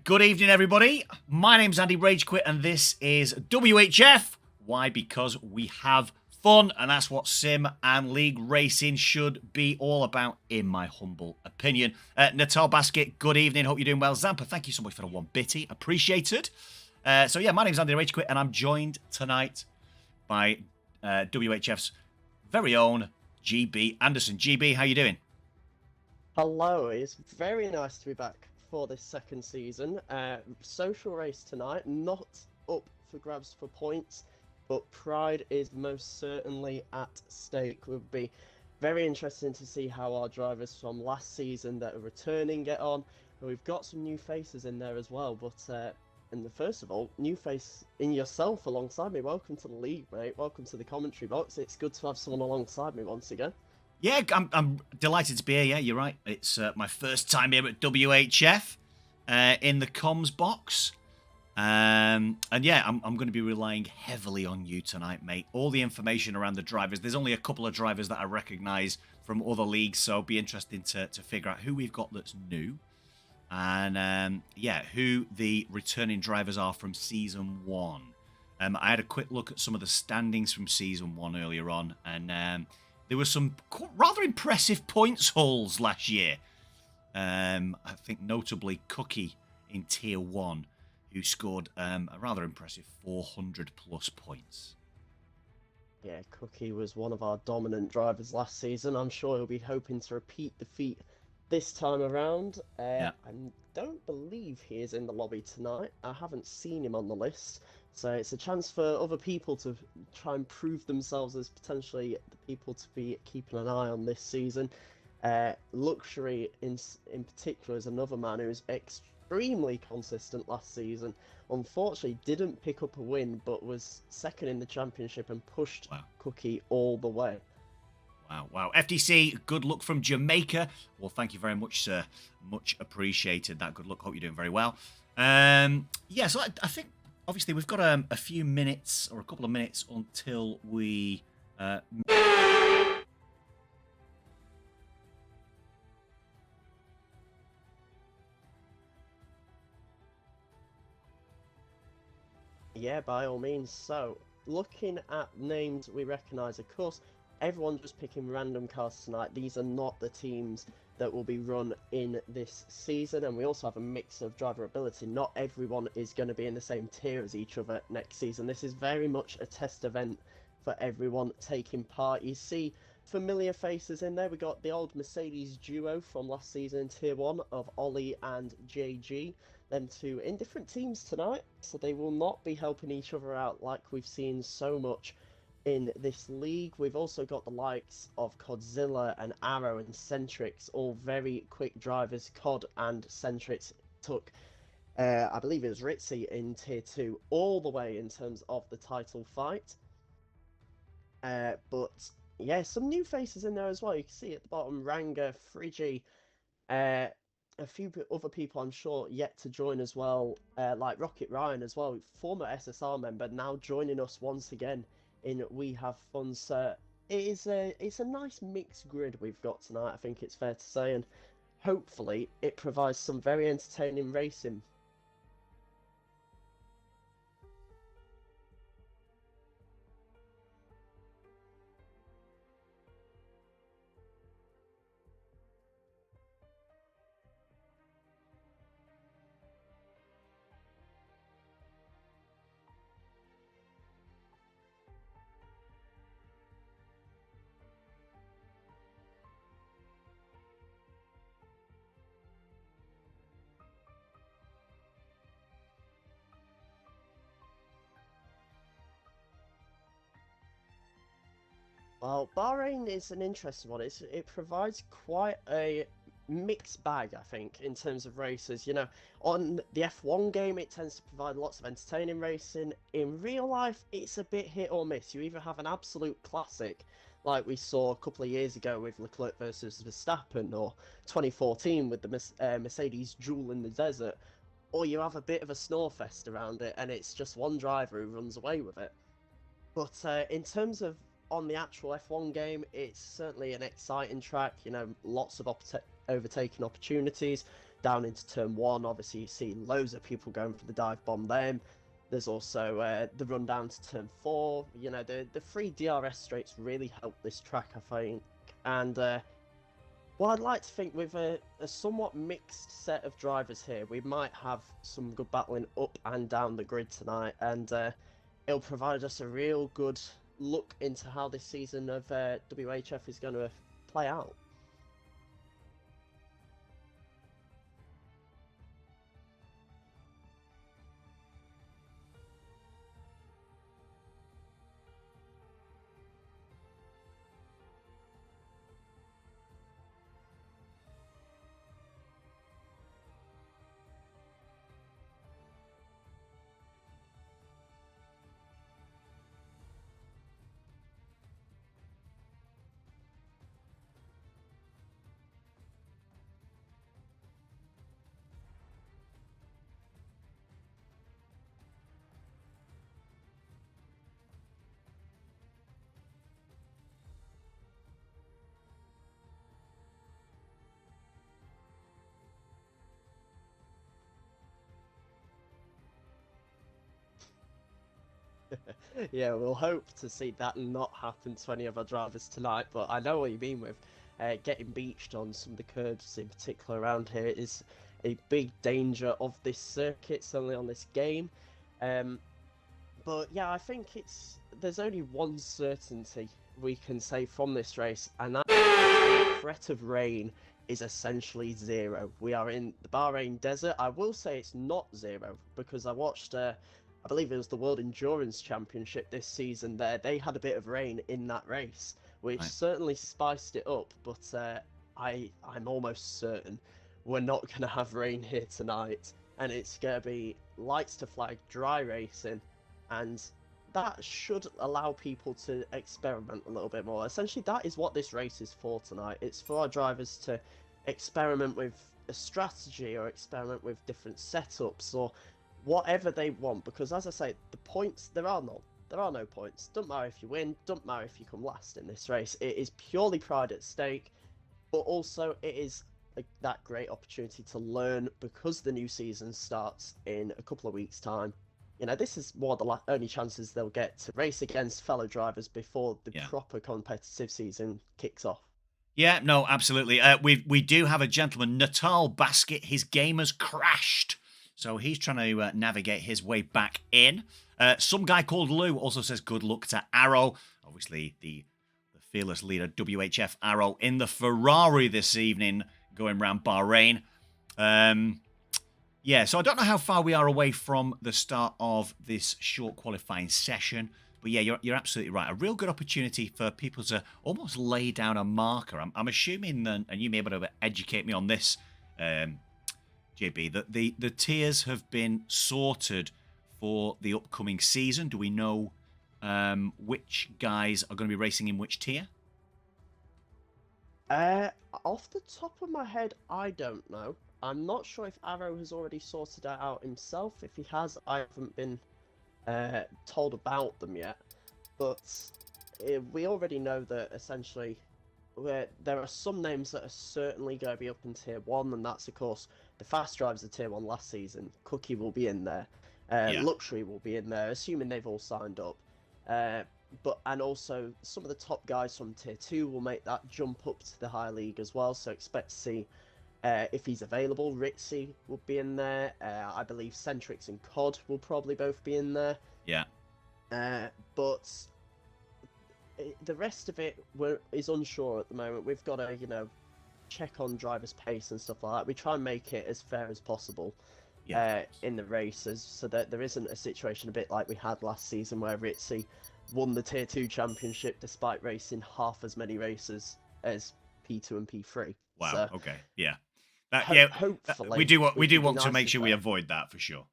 Good evening, everybody. My name's Andy Ragequit, and this is WHF. Why? Because we have fun, and that's what sim and league racing should be all about, in my humble opinion. Natal Basket, good evening. Hope you're doing well. Zampa, thank you so much for the one bitty. Appreciated. My name's Andy Ragequit, and I'm joined tonight by WHF's very own GB Anderson. GB, how you doing? Hello, it's very nice to be back for this second season. Social race tonight, not up for grabs for points, but pride is most certainly at stake. It would be very interesting to see how our drivers from last season that are returning get on. And we've got some new faces in there as well, first of all, new face in yourself alongside me. Welcome to the league, mate. Welcome to the commentary box. It's good to have someone alongside me once again. Yeah, I'm delighted to be here. Yeah, you're right. It's my first time here at WHF in the comms box. And yeah, I'm going to be relying heavily on you tonight, mate. All the information around the drivers. There's only a couple of drivers that I recognise from other leagues, so it'll be interesting to figure out who we've got that's new. And who the returning drivers are from Season 1. I had a quick look at some of the standings from Season 1 earlier on, and there were some rather impressive points hauls last year. I think notably Cookie in Tier 1, who scored a rather impressive 400 plus points. Yeah, Cookie was one of our dominant drivers last season. I'm sure he'll be hoping to repeat the feat this time around. Yeah. I don't believe he is in the lobby tonight. I haven't seen him on the list. So it's a chance for other people to try and prove themselves as potentially the people to be keeping an eye on this season. Luxury in particular is another man who was extremely consistent last season. Unfortunately, didn't pick up a win, but was second in the championship and pushed Cookie all the way. Wow. FTC, good luck from Jamaica. Well, thank you very much, sir. Much appreciated that. Good luck. Hope you're doing very well. So I think, obviously, we've got a few minutes or a couple of minutes until we... Yeah, by all means. So, looking at names we recognise, of course, everyone's just picking random cars tonight. These are not the teams that will be run in this season, and we also have a mix of driver ability. Not everyone is going to be in the same tier as each other next season. This is very much a test event for everyone taking part. You see familiar faces in there. We got the old Mercedes duo from last season in Tier 1 of Ollie and JG. Them two in different teams tonight, so they will not be helping each other out like we've seen so much in this league. We've also got the likes of Codzilla and Arrow and Centrix, all very quick drivers. Cod and Centrix took, I believe it was Ritzy in Tier 2 all the way in terms of the title fight. But yeah, some new faces in there as well. You can see at the bottom, Ranga, Frigi, a few other people I'm sure yet to join as well, like Rocket Ryan as well, former SSR member, now joining us once again in We Have Fun. So it's a nice mixed grid we've got tonight, I think it's fair to say, and hopefully it provides some very entertaining racing. Well, Bahrain is an interesting one. It provides quite a mixed bag, I think, in terms of races. You know, on the F1 game, it tends to provide lots of entertaining racing. In real life, it's a bit hit or miss. You either have an absolute classic, like we saw a couple of years ago with Leclerc versus Verstappen, or 2014 with the Mercedes duel in the desert, or you have a bit of a snorefest around it, and it's just one driver who runs away with it. But in terms of on the actual F1 game, it's certainly an exciting track. You know, lots of overtaking opportunities down into turn one. Obviously, you see loads of people going for the dive bomb then. There's also the run down to turn four. You know, the three DRS straights really help this track, I think. And well, I'd like to think with a somewhat mixed set of drivers here, we might have some good battling up and down the grid tonight, and it'll provide us a real good look into how this season of WHF is going to play out. Yeah, we'll hope to see that not happen to any of our drivers tonight, but I know what you mean with getting beached on some of the curbs in particular around here is a big danger of this circuit, certainly on this game. Um, but yeah, I think there's only one certainty we can say from this race, and that the threat of rain is essentially zero. We are in the Bahrain desert. I will say it's not zero because I watched, I believe it was the World Endurance Championship this season there. They had a bit of rain in that race, which Right. certainly spiced it up, but I'm almost certain we're not going to have rain here tonight, and it's going to be lights to flag dry racing, and that should allow people to experiment a little bit more. Essentially, that is what this race is for tonight. It's for our drivers to experiment with a strategy or experiment with different setups or whatever they want. Because as I say, the points, there are none. There are no points. Don't matter if you win, don't matter if you come last in this race. It is purely pride at stake, but also it is that great opportunity to learn because the new season starts in a couple of weeks' time. You know, this is one of the only chances they'll get to race against fellow drivers before the Yeah. proper competitive season kicks off. Yeah, no, absolutely. We do have a gentleman, Natal Basket. His game has crashed, so he's trying to navigate his way back in. Some guy called Lou also says good luck to Arrow. Obviously, the fearless leader, WHF Arrow, in the Ferrari this evening, going around Bahrain. Yeah, so I don't know how far we are away from the start of this short qualifying session. But yeah, you're absolutely right. A real good opportunity for people to almost lay down a marker. I'm assuming, and you may be able to educate me on this, JB, that the tiers have been sorted for the upcoming season. Do we know which guys are going to be racing in which tier? Uh, Off the top of my head, I don't know. I'm not sure if Arrow has already sorted that out himself. If he has, I haven't been told about them yet. But we already know that essentially there are some names that are certainly going to be up in tier one, and that's of course the fast drivers of tier one last season. Cookie will be in there, Yeah. Luxury will be in there, assuming they've all signed up. Uh, and also some of the top guys from tier two will make that jump up to the high league as well. So expect to see if he's available. Ritzy will be in there. I believe Centrix and Cod will probably both be in there. Yeah. But the rest of it is unsure at the moment. We've got to, check on driver's pace and stuff like that. We try and make it as fair as possible Yeah. in the races so that there isn't a situation a bit like we had last season where Ritzy won the Tier 2 championship despite racing half as many races as P2 and P3. Wow. So, Okay. Yeah. Yeah. hopefully, We do we can be want to nice make and sure we fair. avoid that for sure.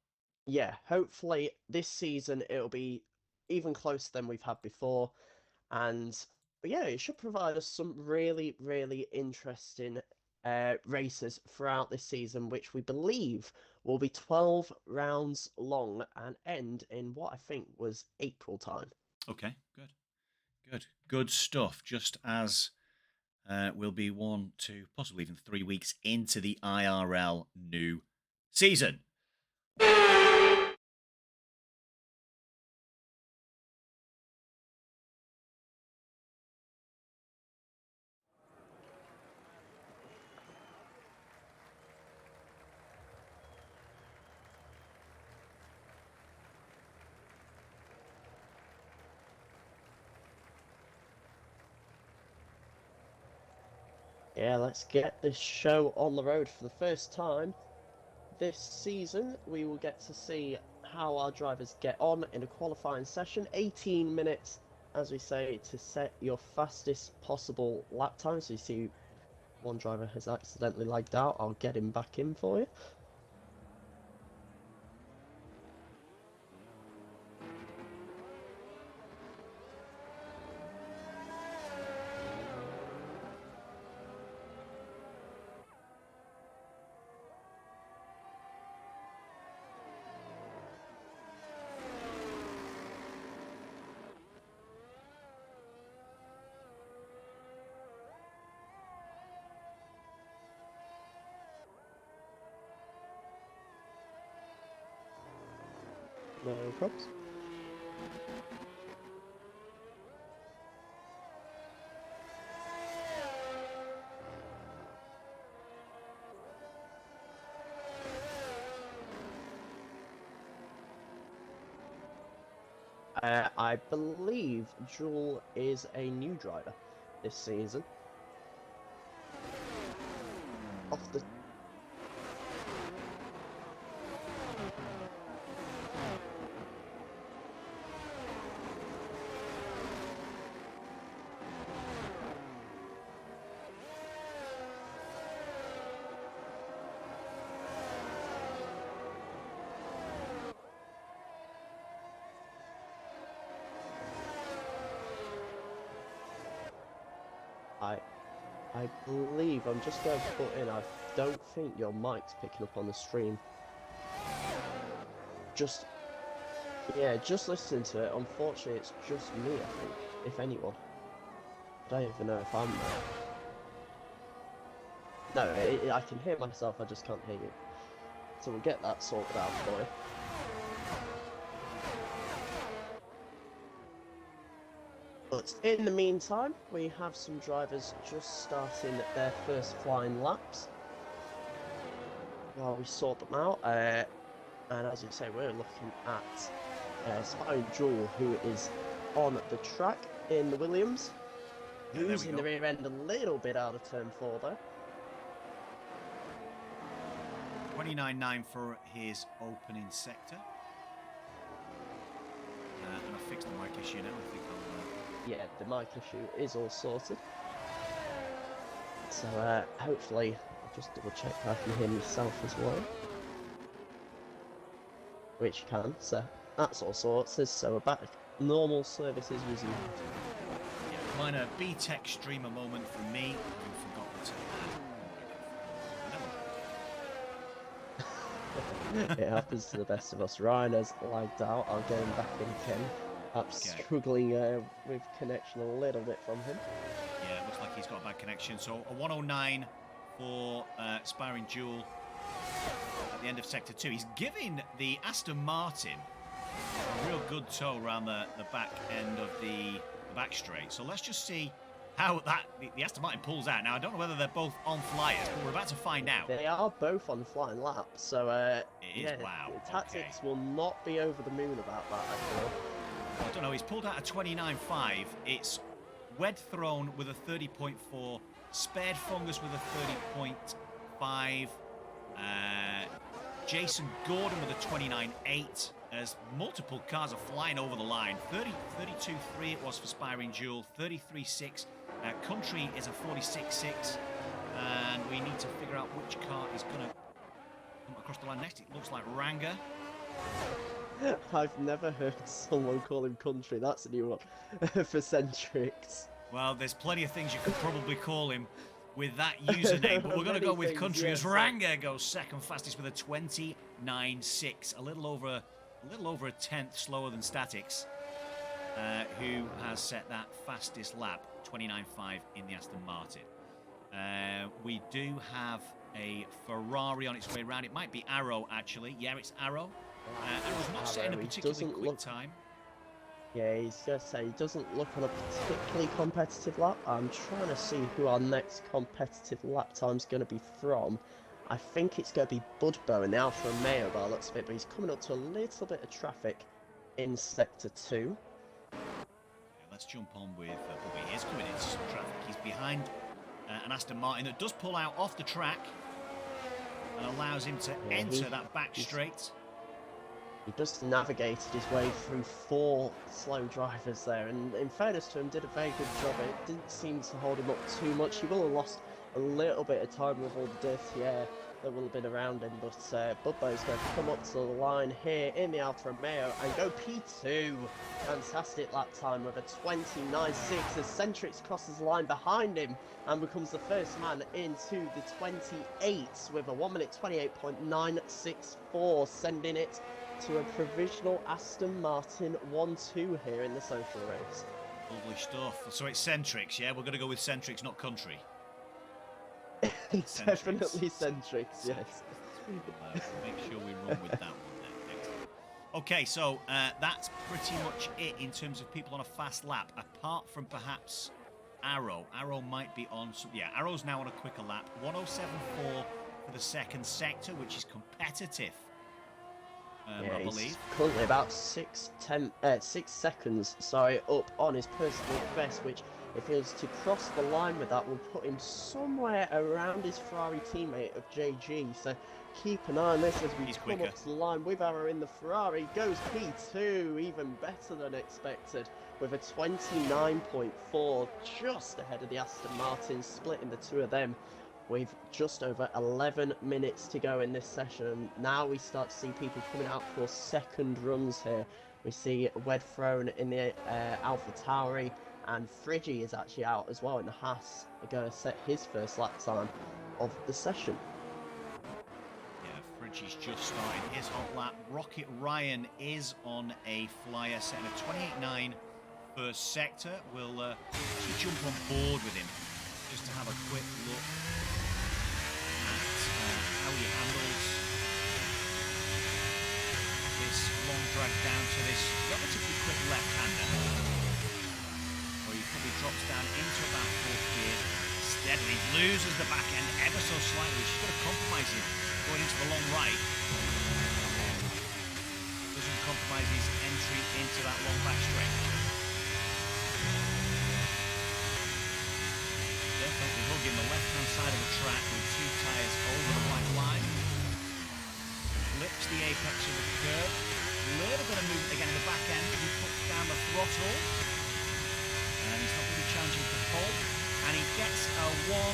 Yeah, hopefully this season it'll be even closer than we've had before. And but yeah, it should provide us some really, really interesting races throughout this season, which we believe will be 12 rounds long and end in what I think was April time. Okay. Good. Good stuff. Just as we'll be 1, 2, possibly even 3 weeks into the IRL new season. Yeah, let's get this show on the road for the first time. This season, we will get to see how our drivers get on in a qualifying session. 18 minutes, as we say, to set your fastest possible lap time. So you see one driver has accidentally lagged out. I'll get him back in for you. No problems. I believe Jewel is a new driver this season. Off the I believe I'm just going to put in, I don't think your mic's picking up on the stream. Just listening to it, unfortunately it's just me, I think, if anyone. I don't even know if I'm there. No, I can hear myself, I just can't hear you. So we'll get that sorted out for you. But in the meantime, we have some drivers just starting their first flying laps while we sort them out. And as you say, we're looking at Spy Jewel, who is on the track in the Williams. Losing the rear end a little bit out of turn 4 though. 29.9 for his opening sector. And I fixed the mic issue now. I think I'll... Yeah, the mic issue is all sorted. So hopefully, I'll just double check I can hear myself as well. Which you can, so that's all sorted. So we're back. Normal services resumed. Yeah, minor B-Tech streamer moment for me. I forgot to It happens to the best of us. Ryan has lagged out. I'll get him back in again. I'm struggling with connection a little bit from him. Yeah, it looks like he's got a bad connection. So a 109 for Aspiring Jewel at the end of Sector 2. He's giving the Aston Martin a real good tow around the back end of the back straight. So let's just see how the Aston Martin pulls out. Now, I don't know whether they're both on flyers, but we're about to find out. They are both on flying laps, so it is, wow. The tactics will not be over the moon about that, I feel. I don't know, he's pulled out a 29.5. It's Wed Throne with a 30.4, Spared Fungus with a 30.5, Jason Gordon with a 29.8, as multiple cars are flying over the line. 32.3 it was for Spiring Jewel, 33.6. Country is a 46.6, and we need to figure out which car is going to come across the line next. It looks like Ranga. I've never heard someone call him Country. That's a new one for Centrix. Well, there's plenty of things you could probably call him with that username, but we're going to go with Country, yes. As Ranga goes second fastest with a 29.6, a little over a tenth slower than Statics. who has set that fastest lap, 29.5 in the Aston Martin. We do have a Ferrari on its way around. It might be Arrow, actually. Yeah, it's Arrow. Arrow's not setting a particularly quick time. Yeah, he's just say he doesn't look on a particularly competitive lap. I'm trying to see who our next competitive lap time's going to be from. I think it's going to be Budbo in the Alfa Romeo by the looks of it, but he's coming up to a little bit of traffic in Sector 2. Yeah, let's jump on with Bobby. He is coming into some traffic. He's behind an Aston Martin that does pull out off the track and allows him to enter that back straight. He just navigated his way through 4 slow drivers there, and in fairness to him, did a very good job. It didn't seem to hold him up too much. He will have lost a little bit of time with all the dirty air that will have been around him, but Budbo's going to come up to the line here in the Alfa Romeo and go P2. Fantastic lap time with a 29.6 as Centrix crosses the line behind him and becomes the first man into the 28s with a 1 minute 28.964, sending it to a provisional Aston Martin 1-2 here in the social race. Lovely stuff. So it's Centrix, yeah? We're going to go with Centrix, not country. Definitely Centrix, yes. Make sure we run with that one then. Excellent. Okay, so that's pretty much it in terms of people on a fast lap, apart from perhaps Arrow. Arrow might be on... Yeah, Arrow's now on a quicker lap. 107.4 for the second sector, which is competitive. I believe. Currently about 6 seconds, up on his personal best, which if he was to cross the line with that will put him somewhere around his Ferrari teammate of JG. So keep an eye on this as we come up to the line with Arrow in the Ferrari. Goes P2, even better than expected, with a 29.4, just ahead of the Aston Martin, splitting the two of them. With just over 11 minutes to go in this session. Now we start to see people coming out for second runs here. We see Wedthrone in the Alpha Tauri, and Friggy is actually out as well in the Haas. They're going to set his first lap time of the session. Yeah, Friggy's just started his hot lap. Rocket Ryan is on a flyer, setting a 28.9 first sector. We'll actually jump on board with him just to have a quick look how he handles this long drag down to this relatively quick left-hander, where he probably drops down into about 4th gear steadily, loses the back end ever so slightly, which is going to compromise him going into the long right. Doesn't compromise his entry into that long back straight. Definitely hugging the left-hand side of the track with 2 tyres over the black line. Flips the apex of the curve. A little bit of movement again in the back end. He puts down the throttle. And he's not really challenging for pole. And he gets a 1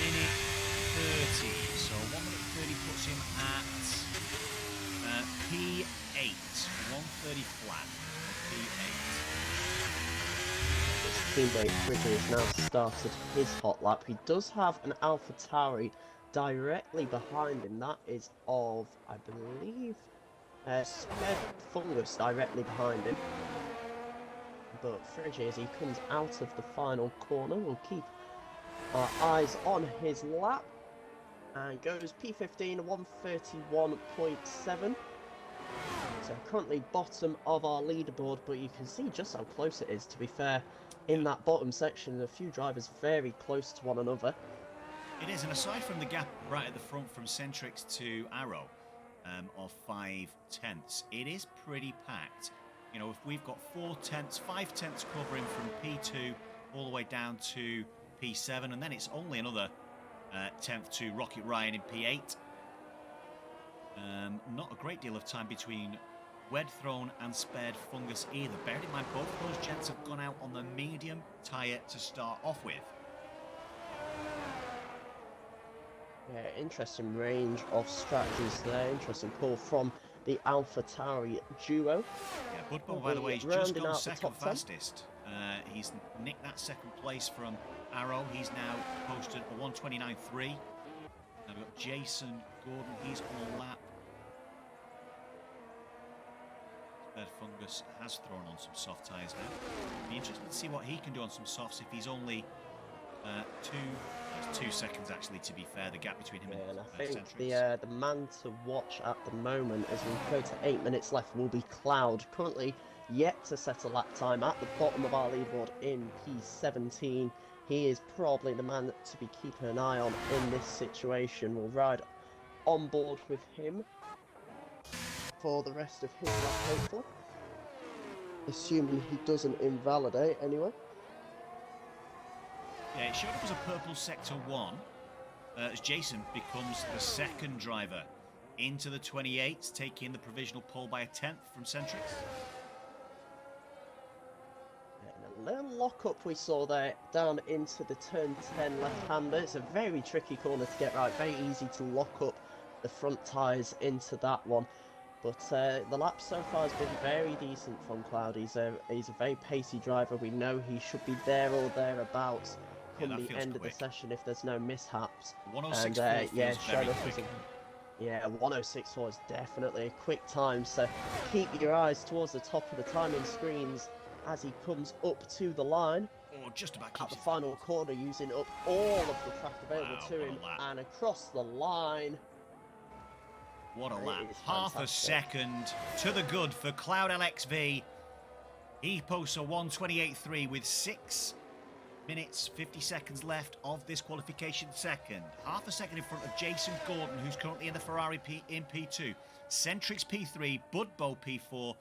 minute 30. So 1 minute 30 puts him at P8. 130 flat. P8. Teammate Friggy has now started his hot lap. He does have an Alpha Tauri directly behind him. That is of, I believe, Sped Fungus directly behind him. But Friggy, as he comes out of the final corner, will keep our eyes on his lap. And goes P15, 131.7. So currently bottom of our leaderboard, but you can see just how close it is, to be fair. In that bottom section, a few drivers very close to one another. It is, and aside from the gap right at the front from Centrix to Arrow of 5/10, it is pretty packed. You know, if we've got 5/10 covering from P2 all the way down to P7, and then it's only another 10th to Rocket Ryan in P8. Not a great deal of time between Wedthrone and Spared Fungus either. Bearing in mind, both those gents have gone out on the medium tyre to start off with. Yeah, interesting range of strategies there. Interesting call from the Alpha Tauri duo. Yeah, Budbo, by the way, has just gone second fastest. He's nicked that second place from Arrow. He's now posted a 129.3. We've got Jason Gordon. He's on a lap Sped Fungus has thrown on some soft tyres now. Be interested to see what he can do on some softs if he's only 2 seconds actually, to be fair, the gap between him and I think Centrix. the man to watch at the moment as we go to 8 minutes left will be Cloud, currently yet to set a lap time at the bottom of our leaderboard in P17. He is probably the man to be keeping an eye on in this situation. We'll ride on board with him for the rest of his lap, hopefully. Assuming he doesn't invalidate anyway. Yeah, it showed up as a purple sector 1 as Jason becomes the second driver into the 28s, taking the provisional pole by a 10th from Centrix. And a little lock-up we saw there down into the turn 10 left-hander. It's a very tricky corner to get right, very easy to lock up the front tyres into that one. But the lap so far has been very decent from Cloud. He's a very pacey driver. We know he should be there or thereabouts come the end of the session if there's no mishaps. 106.4 yeah, very quick. Yeah, 106.4 is definitely a quick time. So keep your eyes towards the top of the timing screens as he comes up to the line. Oh, just about at the final corner, using up all of the track available to him and across the line. What a lap. Half a second to the good for Cloud LXV. He posts a 1:28.3 with 6 minutes, 50 seconds left of this qualification second. Half a second in front of Jason Gordon, who's currently in the Ferrari in P2. Centrix P3, Budbo P4,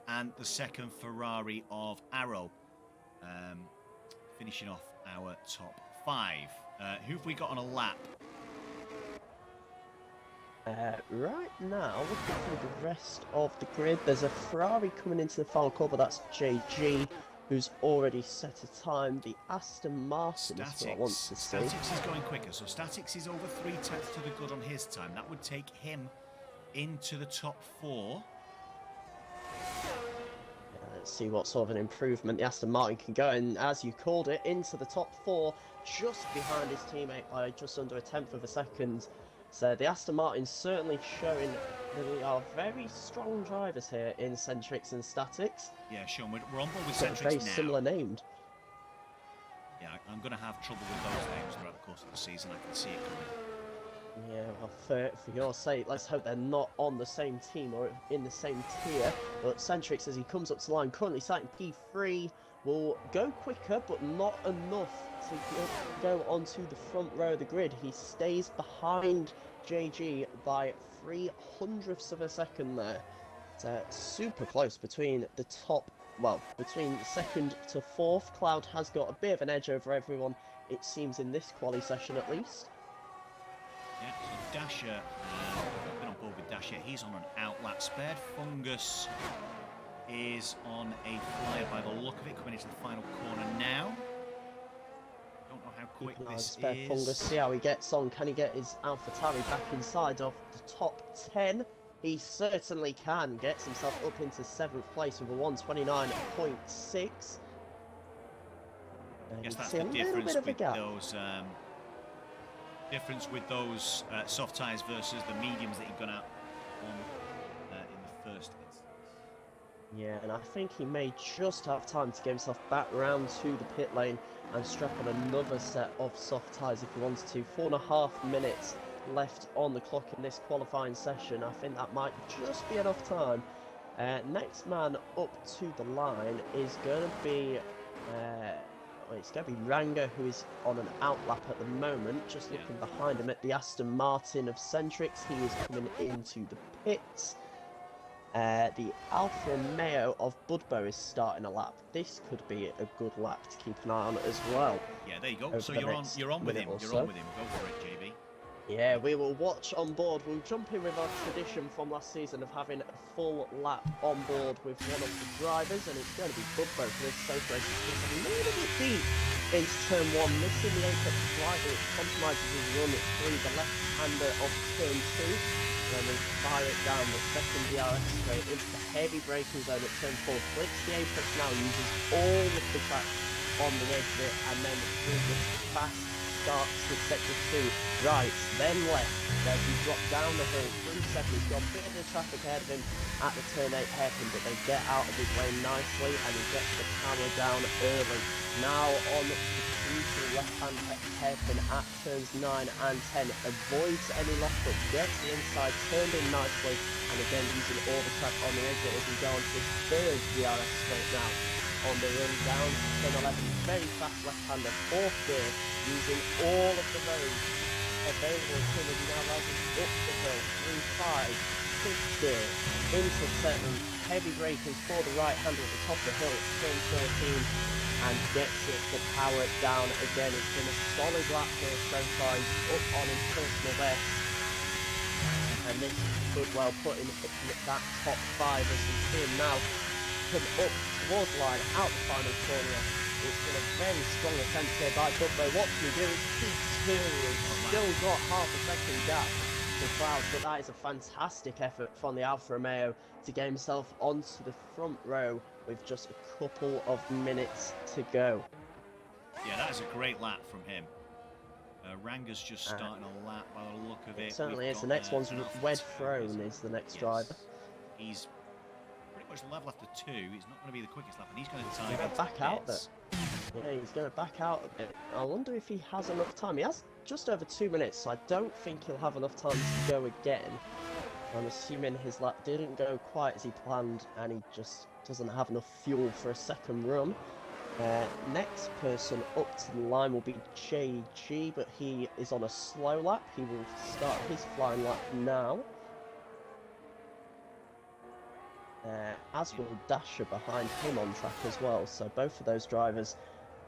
and the second Ferrari of Arrow. Finishing off our top 5. Who have we got on a lap? Right now, looking through the rest of the grid, there's a Ferrari coming into the final corner, but that's JG, who's already set a time. The Aston Martin is what I want to see. Statix is going quicker, so Statix is over 3/10 to the good on his time. That would take him into the top 4. Let's see what sort of an improvement the Aston Martin can go, and as you called it, into the top 4, just behind his teammate by just under a 10th of a second. So the Aston Martin's certainly showing that we are very strong drivers here in Centrix and Statix. Yeah, Sean, we're on board with Centrix very now. Similar named. Yeah, I'm going to have trouble with those names throughout the course of the season. I can see it coming. Yeah, well, for your sake, let's hope they're not on the same team or in the same tier. But Centrix, as he comes up to the line, currently starting P3, will go quicker, but not enough to go onto the front row of the grid. He stays behind JG by 0.03 of a second there. It's super close between the top, well, between second to fourth. Cloud has got a bit of an edge over everyone, it seems, in this quali session at least. Yeah, so Dasher, I've been on board with Dasher. He's on an outlap. Spared Fungus is on a flyer by the look of it, coming into the final corner now. Don't know how quick this is. Fungus, see how he gets on. Can he get his AlphaTauri back inside of the top 10? He certainly can. Gets himself up into 7th place with a 129.6. I guess that's the difference with those soft tyres versus the mediums that he'd gone out on in the first instance. Yeah, and I think he may just have time to get himself back round to the pit lane and strap on another set of soft tyres if he wanted to. 4.5 minutes left on the clock in this qualifying session. I think that might just be enough time. Next man up to the line is going to be... it's going to be Ranga, who is on an outlap at the moment. Just looking behind him at the Aston Martin of Centrix. He is coming into the pits. The Alfa Romeo of Budbo is starting a lap. This could be a good lap to keep an eye on as well. Yeah, there you go. So you're on with him. You're on with him. Go for it, JB. Yeah, we will watch on board. We'll jump in with our tradition from last season of having a full lap on board with one of the drivers, and it's going to be Budbo for this safe race. It's a little bit deep into turn 1, missing the apex slightly. It compromises his run through the left-hander of turn 2. And then we fire it down the second DRS straight into the heavy braking zone at turn 4. Flicks the apex now, uses all of the track on the edge of it, and then through the fast starts to sector 2, right, then left, as he dropped down the hill 3 seconds. Got a bit of the traffic ahead of him at the turn 8 hairpin, but they get out of his way nicely and he gets the power down early. Now on the crucial left-hand hairpin at turns 9 and 10, avoids any lockup, gets the inside, turned in nicely, and again using all the track on the exit as we go on to his third DRS straight now. On the run down to turn 11, very fast left-hander, fourth gear, using all of the roads available to him as he now rises up the hill, through 5, 6th gear, into 7, heavy braking for the right-hander at the top of the hill, turn 13, and gets it the power down again. It's been a solid lap for us so far. He's up on his personal best, and this could well put him at that top 5 as we see him now come up towards the line, out the final corner. It's been a very strong attempt here by Bubbo. What can he do? P2. He's still got half a second gap to Cloud, but that is a fantastic effort from the Alfa Romeo to get himself onto the front row with just a couple of minutes to go. Yeah, that is a great lap from him. Ranga's just starting a lap by the look of it. It certainly is. The next one's Wed Throne is the next driver. He's pretty much level after 2. He's not going to be the quickest lap, and he's going to time it back out there. Yeah, he's going to back out a bit. I wonder if he has enough time. He has just over 2 minutes, so I don't think he'll have enough time to go again. I'm assuming his lap didn't go quite as he planned, and he just doesn't have enough fuel for a second run. Next person up to the line will be JG, but he is on a slow lap. He will start his flying lap now. As will Dasher behind him on track as well. So both of those drivers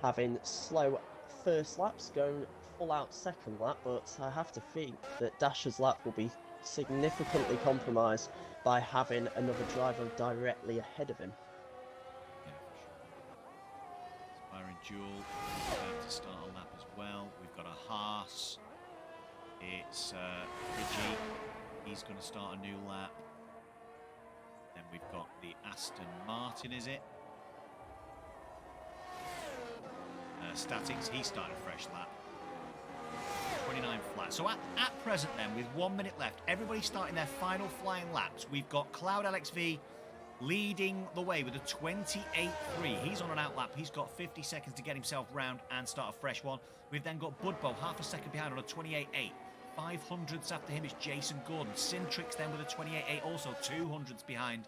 having slow first laps, going full out second lap, but I have to think that Dasher's lap will be significantly compromised by having another driver directly ahead of him. Yeah, for sure. Byron Jewell about to start a lap as well. We've got a Haas. It's Ridgie. He's going to start a new lap. Then we've got the Aston Martin, is it? Statics, he started a fresh lap. 29 flat. So at present then, with 1 minute left, everybody's starting their final flying laps. We've got Cloud LXV leading the way with a 28.3. He's on an out lap. He's got 50 seconds to get himself round and start a fresh one. We've then got Budbo half a second behind on a 28.8. 500ths after him is Jason Gordon. Cintrix then with a 28.8, also 200ths behind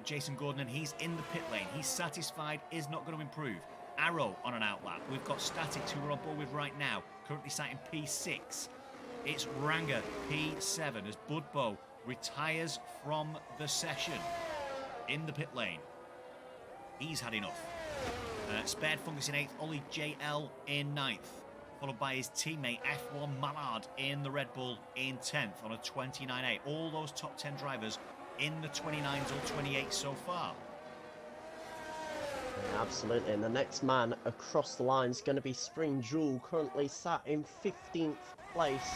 Jason Gordon, and he's in the pit lane. He's satisfied, is not going to improve. Arrow on an out lap. We've got Statics, who we're on board with right now, currently sat in P6. It's Ranga, P7, as Budbo retires from the session in the pit lane. He's had enough. Spared Fungus in 8th, Ollie JL in 9th. Followed by his teammate F1 Mallard in the Red Bull in 10th on a 29.8. All those top 10 drivers in the 29s or 28s so far. Absolutely, and the next man across the line is going to be Spring Jewel, currently sat in 15th place.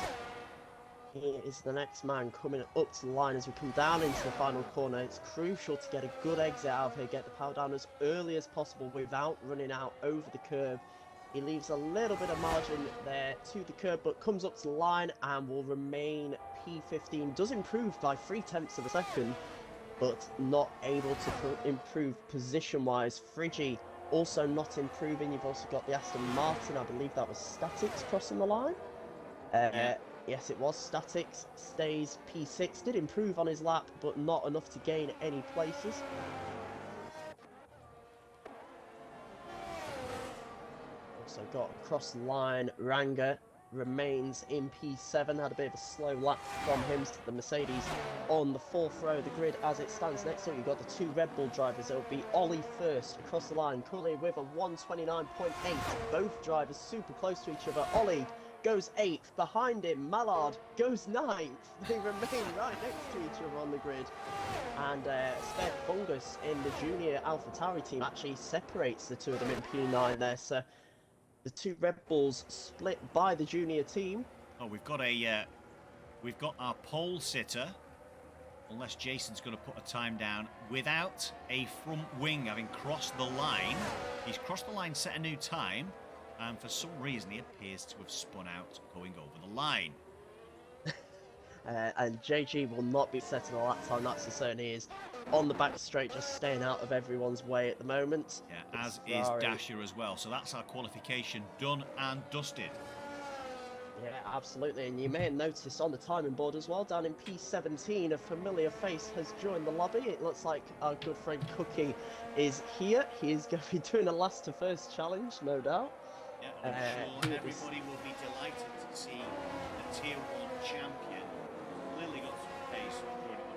He is the next man coming up to the line as we come down into the final corner. It's crucial to get a good exit out of here, get the power down as early as possible without running out over the curb. He leaves a little bit of margin there to the curb, but comes up to the line and will remain P15. Does improve by 0.3 of a second, but not able to improve position-wise. Friggy also not improving. You've also got the Aston Martin. I believe that was Statics crossing the line. Yes, it was Statics. Stays P6. Did improve on his lap, but not enough to gain any places. Also got across the line, Ranga remains in P7, had a bit of a slow lap from him to the Mercedes on the 4th row of the grid as it stands. Next up you've got the 2 Red Bull drivers. It'll be Ollie first across the line, currently with a 129.8. Both drivers super close to each other. Ollie goes 8th, behind him Mallard goes 9th. They remain right next to each other on the grid. And Spared Fungus in the junior AlphaTauri team actually separates the two of them in P9 there, so the 2 Red Bulls split by the junior team. Oh, we've got our pole sitter, unless Jason's going to put a time down, without a front wing having crossed the line. He's crossed the line, set a new time, and for some reason he appears to have spun out going over the line. And JG will not be setting a lap time, that's for certain. He is on the back straight, just staying out of everyone's way at the moment. Yeah, It's as is Ferrari. Dasher as well. So that's our qualification done and dusted. Yeah, absolutely. And you may have noticed on the timing board as well, down in P17, a familiar face has joined the lobby. It looks like our good friend Cookie is here. He is going to be doing a last to first challenge, no doubt. Yeah, I'm sure He will be everybody will be delighted to see the Tier 1 champion. Clearly got some pace during the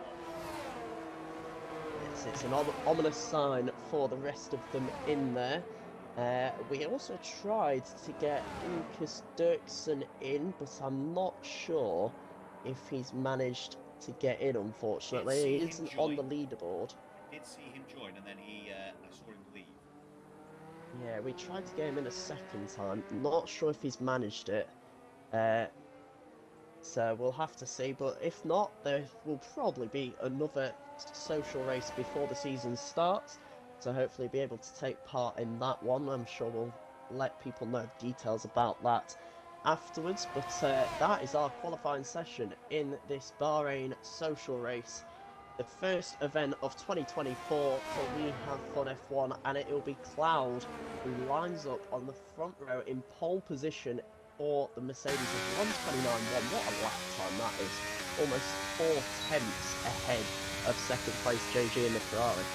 Yes, it's an ominous sign for the rest of them in there. We also tried to get Lucas Dirksen in, but I'm not sure if he's managed to get in, unfortunately. He isn't on the leaderboard. I did see him join, and then I saw him leave. Yeah, we tried to get him in a second time. Not sure if he's managed it. Uh, so we'll have to see, but if not, there will probably be another social race before the season starts, so hopefully be able to take part in that one. I'm sure we'll let people know details about that afterwards, but that is our qualifying session in this Bahrain social race, the first event of 2024 for We Have Fun F1, and it will be Cloud who lines up on the front row in pole position for the Mercedes of 129.1. What a lap time that is. Almost 4 tenths ahead of second place JG in the Ferrari.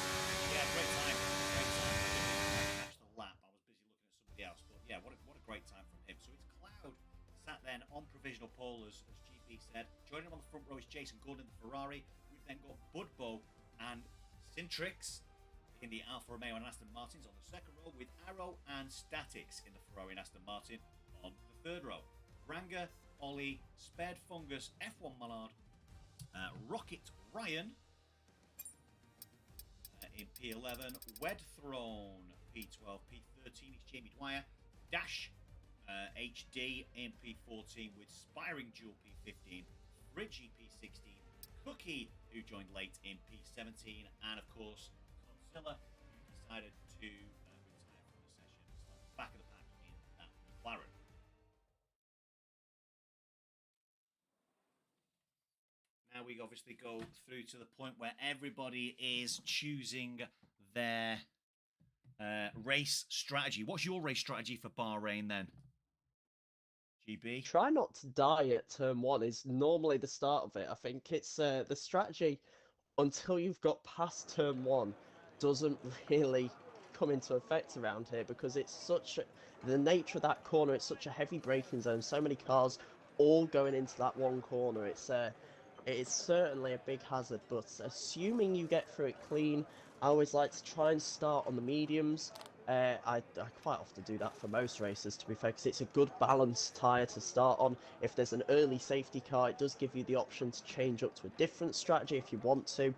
Yeah, great time. Great time. I catch the lap. I was busy looking at somebody else. But yeah, what a great time from him. So it's Cloud sat then on provisional pole, as GP said. Joining him on the front row is Jason Gordon in the Ferrari. We've then got Budbo and Cintrix in the Alfa Romeo and Aston Martins on the second row, with Arrow and Statics in the Ferrari and Aston Martin on the third row. Branger, Ollie, Spared Fungus, F1 Mallard, Rocket Ryan in P11, Wed Throne P12, P13 is Jamie Dwyer, Dash HD in P14 with Spiring Jewel P15, Fridgie P16, Cookie who joined late in P17, and of course Godzilla who decided to retire from the session, back of the pack in that McLaren. Now we obviously go through to the point where everybody is choosing their race strategy. What's your race strategy for Bahrain then, GB? Try not to die at turn 1 is normally the start of it. I think it's the strategy until you've got past turn 1 doesn't really come into effect around here, because it's the nature of that corner. It's such a heavy braking zone, so many cars all going into that one corner. It is certainly a big hazard, but assuming you get through it clean, I always like to try and start on the mediums. I quite often do that for most races, to be fair, because it's a good balanced tyre to start on. If there's an early safety car, it does give you the option to change up to a different strategy if you want to.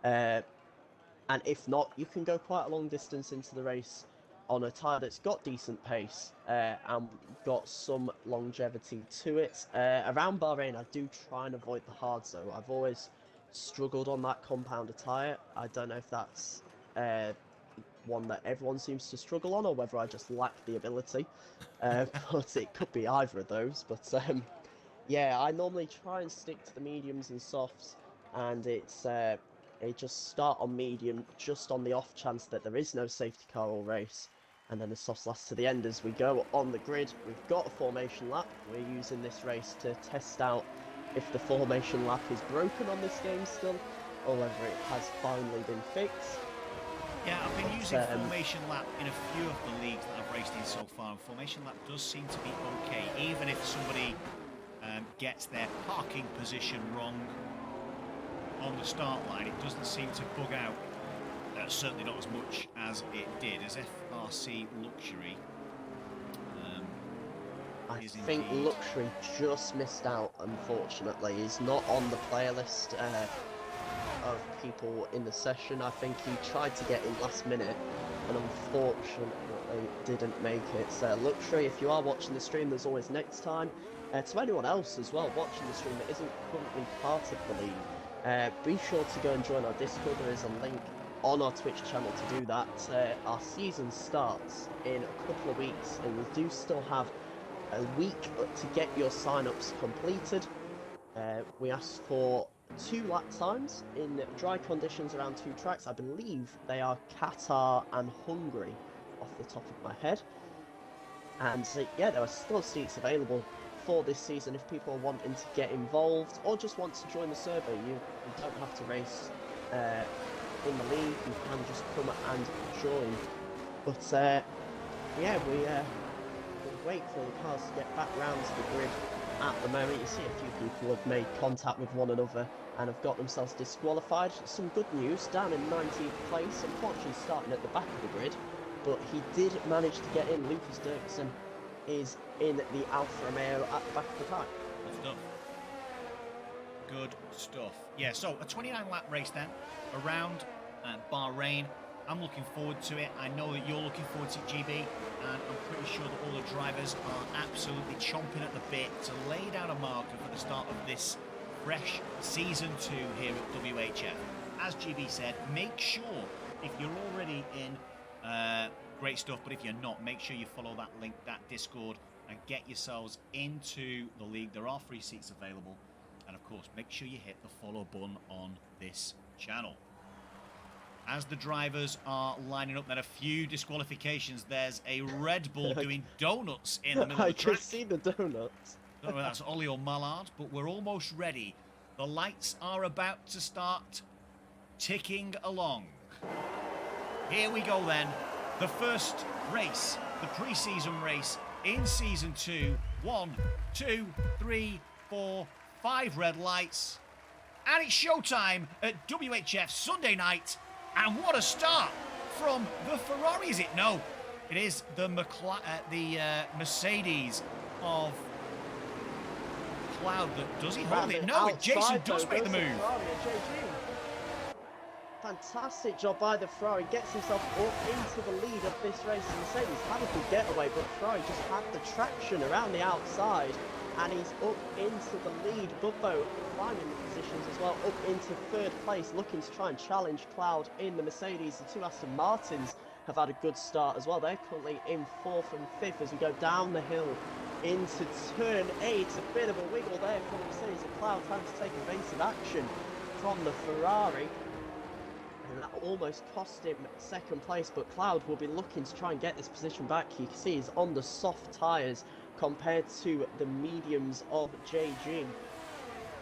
And if not, you can go quite a long distance into the race on a tyre that's got decent pace and got some longevity to it. Around Bahrain, I do try and avoid the hards though. I've always struggled on that compounder tyre. I don't know if that's one that everyone seems to struggle on, or whether I just lack the ability. But it could be either of those. But yeah, I normally try and stick to the mediums and softs, and it just start on medium, just on the off chance that there is no safety car or race, and then the softs last to the end as we go on the grid. We've got a formation lap. We're using this race to test out if the formation lap is broken on this game still, or whether it has finally been fixed. Yeah, I've been using Formation Lap in a few of the leagues that I've raced in so far, and Formation Lap does seem to be okay, even if somebody gets their parking position wrong on the start line. It doesn't seem to bug out, certainly not as much as it did, as FRC Luxury. I think Luxury just missed out, unfortunately. He's not on the player list of people in the session. I think he tried to get in last minute and unfortunately didn't make it. So Luxury, if you are watching the stream, there's always next time. To anyone else as well watching the stream that isn't currently part of the league, be sure to go and join our Discord. There is a link on our Twitch channel to do that. Our season starts in a couple of weeks, and we do still have a week to get your sign-ups completed. We asked for 2 lap times in dry conditions around 2 tracks. I believe they are Qatar and Hungary off the top of my head. And yeah, there are still seats available for this season if people are wanting to get involved or just want to join the survey. You don't have to race in the league, you can just come and join. But yeah, we wait for the cars to get back round to the grid. At the moment, you see a few people have made contact with one another and have got themselves disqualified. Some good news, down in 19th place, unfortunately starting at the back of the grid, but he did manage to get in. Lucas Dirksen is in the Alfa Romeo at the back of the pack. Good stuff. Good stuff. Yeah, so a 29-lap race then, around Bahrain. I'm looking forward to it. I know that you're looking forward to it, GB, and I'm pretty sure that all the drivers are absolutely chomping at the bit to lay down a marker for the start of this fresh Season 2 here at WHF. As GB said, make sure, if you're already in, great stuff, but if you're not, make sure you follow that link, that Discord, and get yourselves into the league. There are free seats available. And of course, make sure you hit the follow button on this channel. As the drivers are lining up, then a few disqualifications. There's a Red Bull doing donuts in the middle of the track. I can see the donuts. I don't know if that's Ollie or Mallard, but we're almost ready. The lights are about to start ticking along. Here we go then. The first race, the pre-season race in Season 2. 1, 2, 3, 4, 5 red lights. And it's showtime at WHF Sunday night. And what a start from the Ferrari, is it? No, it is the Mercedes of Cloud that does he hold it? No, Jason does make the move. Fantastic job by the Ferrari, gets himself up into the lead of this race. Mercedes had a good getaway, but Ferrari just had the traction around the outside, and he's up into the lead. Bubbo climbing the positions as well, up into 3rd place, looking to try and challenge Cloud in the Mercedes. The 2 Aston Martins have had a good start as well. They're currently in 4th and 5th as we go down the hill into turn 8. A bit of a wiggle there from the Mercedes, and Cloud trying to take evasive action from the Ferrari. And that almost cost him 2nd place, but Cloud will be looking to try and get this position back. You can see he's on the soft tyres compared to the mediums of JG.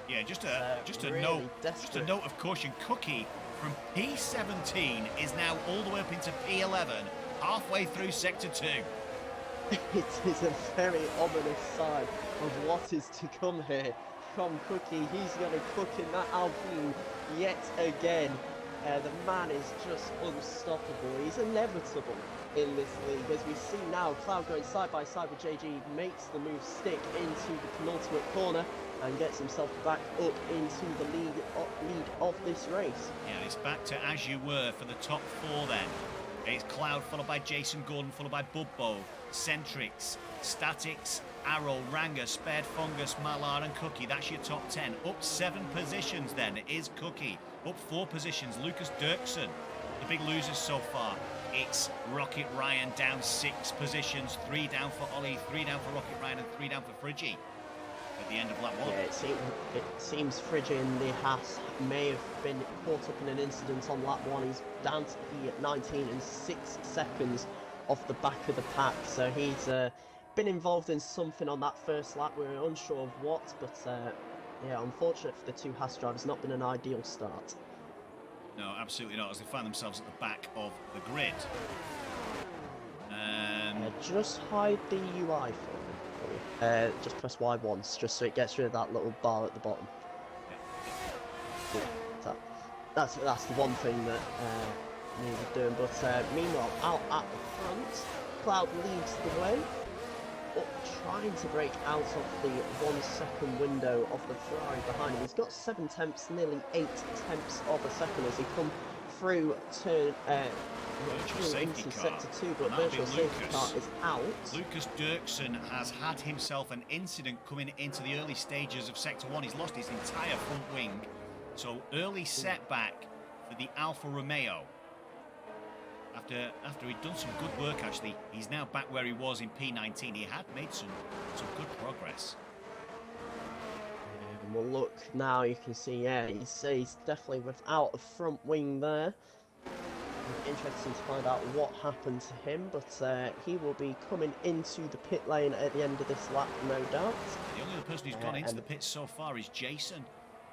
Yeah, just a note of caution. Cookie from P17 is now all the way up into P11, halfway through Sector 2. It is a very ominous sign of what is to come here from Cookie. He's going to cook in that Alpine yet again. The man is just unstoppable. He's inevitable in this league. As we see now, Cloud going side by side with JG, makes the move stick into the penultimate corner and gets himself back up into the lead of this race. Yeah, it's back to as you were for the top 4 then. It's Cloud followed by Jason Gordon, followed by Bubbo, Centrix, Statics, Arrow, Ranger, Spared Fungus, Mallard and Cookie. That's your top 10. Up 7 positions then is Cookie. Up 4 positions, Lucas Dirksen. The big losers so far. It's Rocket Ryan down 6 positions. 3 down for Ollie, 3 down for Rocket Ryan and 3 down for Friggy at the end of lap 1. Yeah, it seems Friggy in the Haas may have been caught up in an incident on lap 1. He's down to P19 and 6 seconds off the back of the pack. So he's been involved in something on that first lap. We're unsure of what, but yeah, unfortunate for the 2 Haas drivers. Not been an ideal start. No, absolutely not, as they find themselves at the back of the grid. Just hide the UI for me. Just press Y once, just so it gets rid of that little bar at the bottom. Yeah, that's the one thing that needed doing. But meanwhile, out at the front, Cloud leads the way. Trying to break out of the 1 second window of the Ferrari behind him. He's got 7 tenths, nearly 8 tenths of a second as he come through turn into sector 2, but virtual safety car is out. Lucas Dirksen has had himself an incident coming into the early stages of sector 1. He's lost his entire front wing, so early setback for the Alfa Romeo. After he'd done some good work, actually, he's now back where he was in P19. He had made some good progress. And we'll look now, you can see, yeah, he's definitely without a front wing there. It'll be interesting to find out what happened to him, but he will be coming into the pit lane at the end of this lap, no doubt. The only other person who's gone into the pits so far is Jason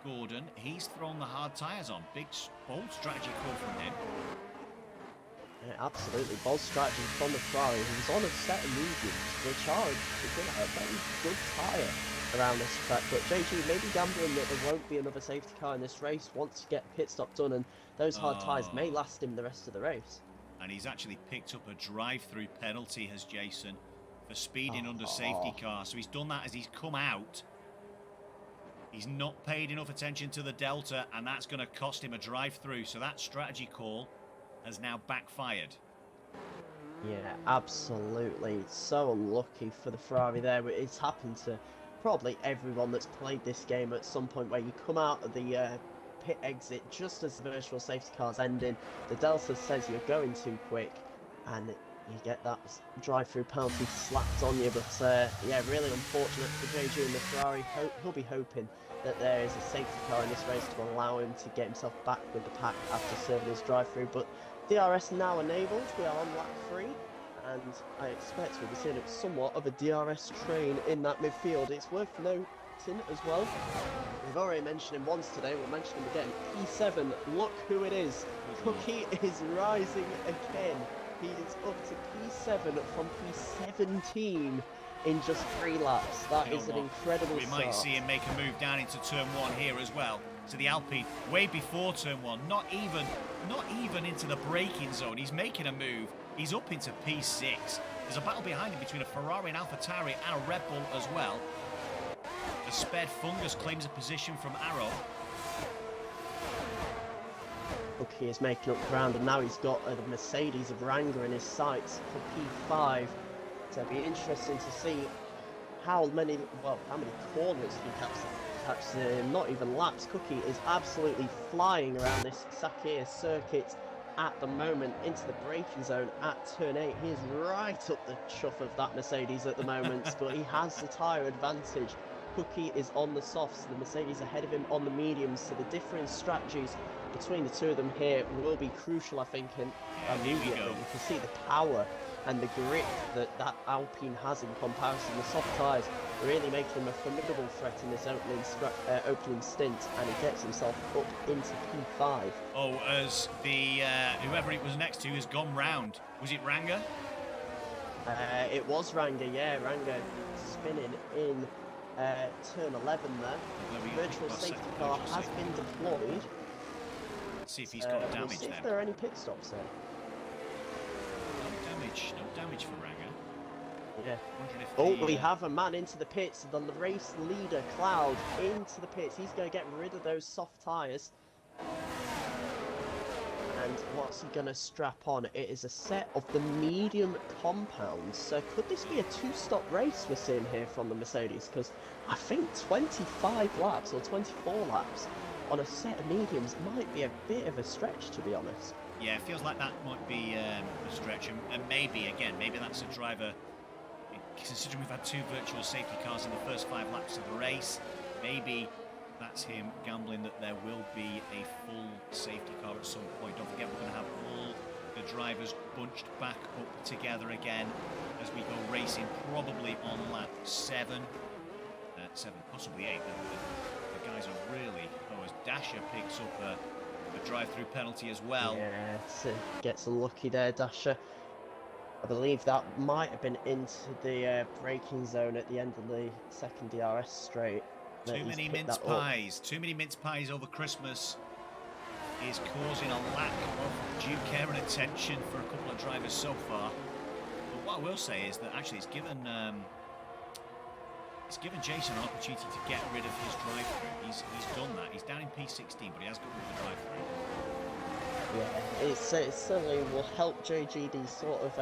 Gordon. He's thrown the hard tyres on. Big, bold strategy call from him. Yeah, absolutely, bold strategy from the Ferrari. He's on a set of mediums, which are a very good tyre around this track. But JG may be gambling that there won't be another safety car in this race, wants to get a pit stop done, and those hard tyres may last him the rest of the race. And he's actually picked up a drive-through penalty, has Jason, for speeding under safety car. So he's done that as he's come out. He's not paid enough attention to the Delta, and that's going to cost him a drive-through. So that strategy call has now backfired. Yeah, absolutely. So unlucky for the Ferrari there. It's happened to probably everyone that's played this game at some point, where you come out of the pit exit just as the virtual safety car's ending. The Delta says you're going too quick, and you get that drive-through penalty slapped on you. But yeah, really unfortunate for JG and the Ferrari. He'll be hoping that there is a safety car in this race to allow him to get himself back with the pack after serving his drive-through. But DRS now enabled. We are on lap 3, and I expect we'll be seeing somewhat of a DRS train in that midfield. It's worth noting as well, we've already mentioned him once today, we'll mention him again. P7, look who it is. Cookie is rising again. He is up to P7 from P17 in just 3 laps. That is an incredible start. We might see him make a move down into turn 1 here as well. To the Alpine, way before turn 1, not even into the braking zone. He's making a move. He's up into P6. There's a battle behind him between a Ferrari and AlphaTauri and a Red Bull as well. The Sped Fungus claims a position from Arrow. Cookie is making up ground, and now he's got the Mercedes of Ranger in his sights for P5. So it'll be interesting to see how many corners he catches in, not even laps. Cookie is absolutely flying around this Sakir circuit at the moment into the braking zone at turn 8. He is right up the chuff of that Mercedes at the moment, but he has the tyre advantage. Cookie is on the softs, the Mercedes ahead of him on the mediums, so the different strategies between the two of them here will be crucial, I think, and immediately you can see the power and the grip that Alpine has in comparison. The soft tyres really making him a formidable threat in this opening stint, and he gets himself up into P5. Oh, as the whoever it was next to has gone round. Was it Ranger? It was Ranger, yeah. Ranger spinning in turn 11 there. The virtual safety car has been deployed. Let's see if he's got damage. We'll see if there are any pit stops there. No damage for Ranger. Yeah. Oh, we have a man into the pits. The race leader, Cloud, into the pits. He's going to get rid of those soft tyres. And what's he going to strap on? It is a set of the medium compounds. So could this be a 2-stop race we're seeing here from the Mercedes? Because I think 25 laps or 24 laps on a set of mediums might be a bit of a stretch, to be honest. Yeah, it feels like that might be a stretch. And maybe that's a driver, considering we've had 2 virtual safety cars in the first 5 laps of the race, maybe that's him gambling that there will be a full safety car at some point. Don't forget, we're going to have all the drivers bunched back up together again as we go racing, probably on lap 7, possibly 8. The guys are really... Oh, as Dasher picks up a drive-through penalty as well. Yeah, gets unlucky there, Dasher. I believe that might have been into the braking zone at the end of the second DRS straight. Too many mince pies over Christmas is causing a lack of due care and attention for a couple of drivers so far. But what I will say is that actually it's given Jason an opportunity to get rid of his drive-through. He's done that. He's down in P16, but he has got rid of the drive-through. Yeah, it certainly will help JG these sort of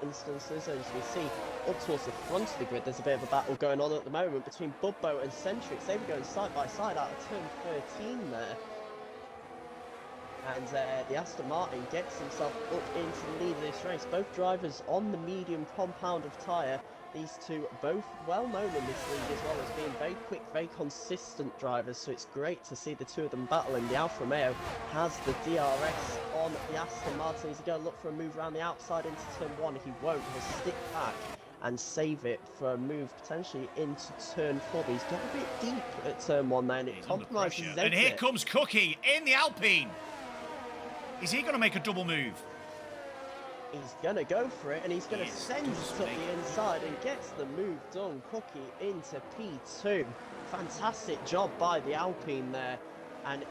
instances. As we see up towards the front of the grid, there's a bit of a battle going on at the moment between Bubbo and Centrix. They were going side by side out of turn 13 there. And the Aston Martin gets himself up into the lead of this race. Both drivers on the medium compound of tyre. These two both well known in this league as well as being very quick, very consistent drivers, so it's great to see the two of them battling. The Alfa Romeo has the DRS on the Aston Martin. He's going to look for a move around the outside into turn 1. He won't. He'll stick back and save it for a move potentially into turn 4. But he's got a bit deep at turn 1 then. It compromises his exit. And here comes Cookie in the Alpine. Is he going to make a double move? He's going to go for it, and he's going to send it to the inside and gets the move done. Cookie into P2. Fantastic job by the Alpine there. And,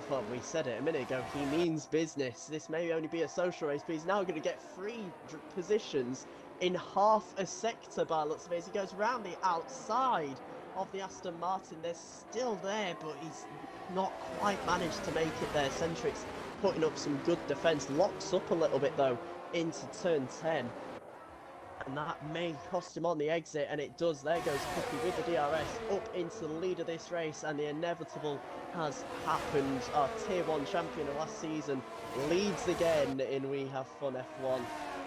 well, we said it a minute ago, he means business. This may only be a social race, but he's now going to get 3 positions in half a sector by looks of it. As he goes round the outside of the Aston Martin. They're still there, but he's not quite managed to make it there. Centric's putting up some good defence. Locks up a little bit, though, into turn 10. And that may cost him on the exit, and it does. There goes Cookie with the DRS up into the lead of this race, and the inevitable has happened. Our Tier 1 champion of last season leads again in We Have Fun F1.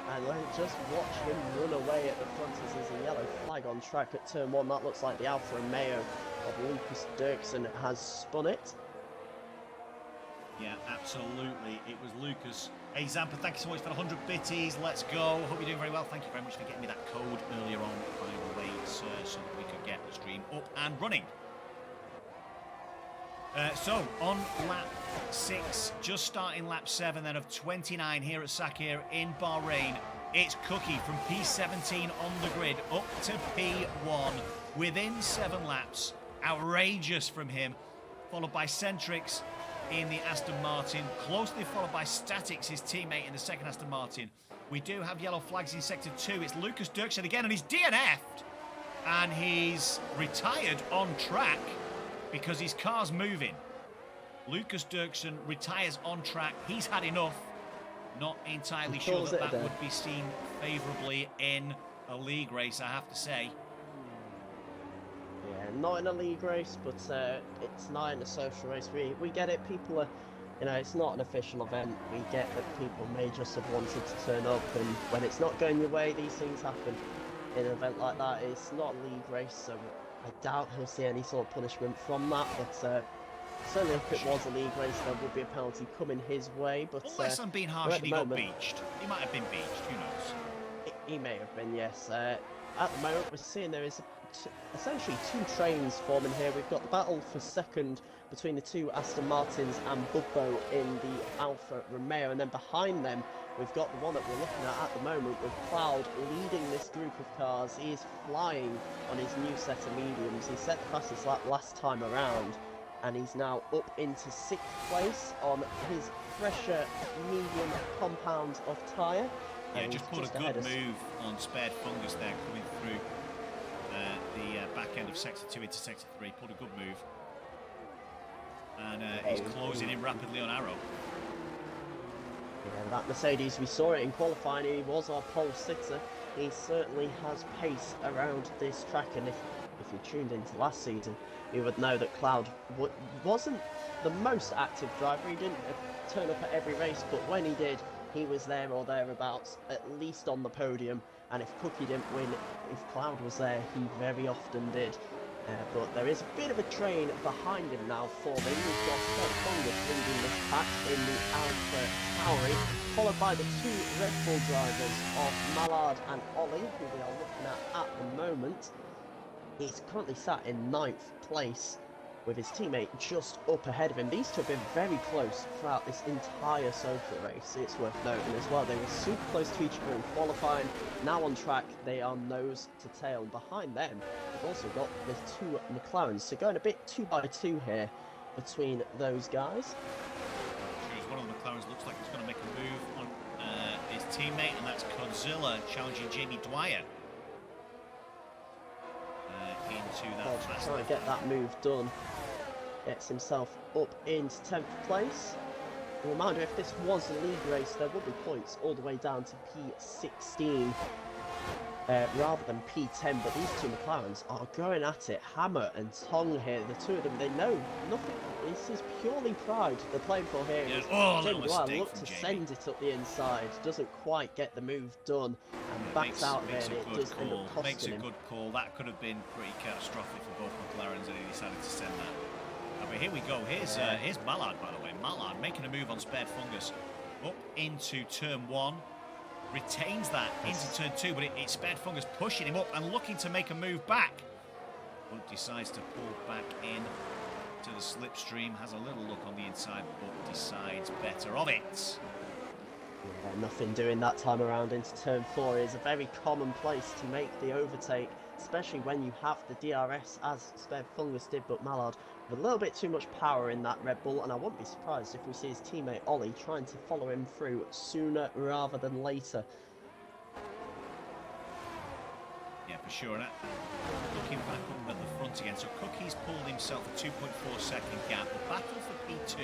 And just watch him run away at the front as there's a yellow flag on track at turn 1. That looks like the Alfa Romeo of Lucas Dirksen has spun it. Yeah, absolutely. It was Lucas. Hey, Zampa, thank you so much for the 100 bitties. Let's go. Hope you're doing very well. Thank you very much for getting me that code earlier on, by the way, sir, so that we could get the stream up and running. So, on lap 6, just starting lap 7 then of 29 here at Sakir in Bahrain, it's Cookie from P17 on the grid up to P1 within 7 laps. Outrageous from him, followed by Centrix in the Aston Martin, closely followed by Statics, his teammate in the second Aston Martin. We do have yellow flags in sector 2. It's Lucas Dirksen again, and he's DNF'd, and he's retired on track because his car's moving. Lucas Dirksen retires on track. He's had enough. Not entirely sure that would be seen favourably in a league race, I have to say. Yeah, not in a league race, but it's not in a social race. We get it. People are, you know, it's not an official event. We get that people may just have wanted to turn up, and when it's not going your way, these things happen. In an event like that, it's not a league race, so I doubt he'll see any sort of punishment from that, but certainly if it was a league race, there would be a penalty coming his way. But unless I'm being harsh and he got beached. He might have been beached, who knows? He may have been, yes. At the moment, we're seeing there is essentially 2 trains forming here. We've got the battle for second between the 2 Aston Martins and Bubbo in the Alfa Romeo, and then behind them we've got the one that we're looking at the moment with Cloud leading this group of cars. He is flying on his new set of mediums. He set the fastest lap last time around, and he's now up into 6th place on his fresher medium compound of tyre. Yeah, just put a good move on Spared Fungus there coming through the back end of sector 2 into sector 3. Put a good move, and he's closing in rapidly on Arrow. Yeah, that Mercedes, we saw it in qualifying. He was our pole sitter. He certainly has pace around this track, and if you tuned into last season, you would know that Cloud wasn't the most active driver. He didn't turn up at every race, but when he did, he was there or thereabouts, at least on the podium. And if Cookie didn't win, if Cloud was there, he very often did. But there is a bit of a train behind him now forming. We've got Spared Fungus leading this pack in the Alpha Tauri, followed by the 2 Red Bull drivers of Mallard and Ollie, who we are looking at the moment. He's currently sat in 9th place with his teammate just up ahead of him. These two have been very close throughout this entire social race. It's worth noting as well, they were super close to each other in qualifying. Now on track, they are nose to tail. Behind them, we've also got the 2 McLarens. So going a bit 2x2 here between those guys. One of the McLarens looks like he's going to make a move on his teammate, and that's Godzilla challenging Jamie Dwyer. Into that trying to get that move done. Gets himself up into 10th place. A reminder, if this was a league race, there would be points all the way down to P16. rather than P10, but these two McLarens are going at it hammer and tong here. The two of them, they know nothing. This is purely pride they're playing for here. Yeah. As Oh, Jamie little Dwyer mistake looked from to Jamie. send it up the inside, doesn't quite get the move done, and Yeah, backs out of it, and a it good does end call. up Makes costing a him. good call. That could have been pretty catastrophic for both McLarens, and he decided to send that. But here we go. Here's Mallard, by the way. Mallard making a move on Spared Fungus up into turn 1. Retains that into turn 2, but it's Spared Fungus pushing him up and looking to make a move back. But decides to pull back in to the slipstream. Has a little look on the inside, but decides better of it. Yeah, nothing doing that time around into turn 4 is a very common place to make the overtake, especially when you have the DRS as Spared Fungus did, but Mallard with a little bit too much power in that Red Bull, and I wouldn't be surprised if we see his teammate Ollie trying to follow him through sooner rather than later. Yeah, for sure. And looking back up at the front again, so Cookie's pulled himself a 2.4 second gap. The battle for P2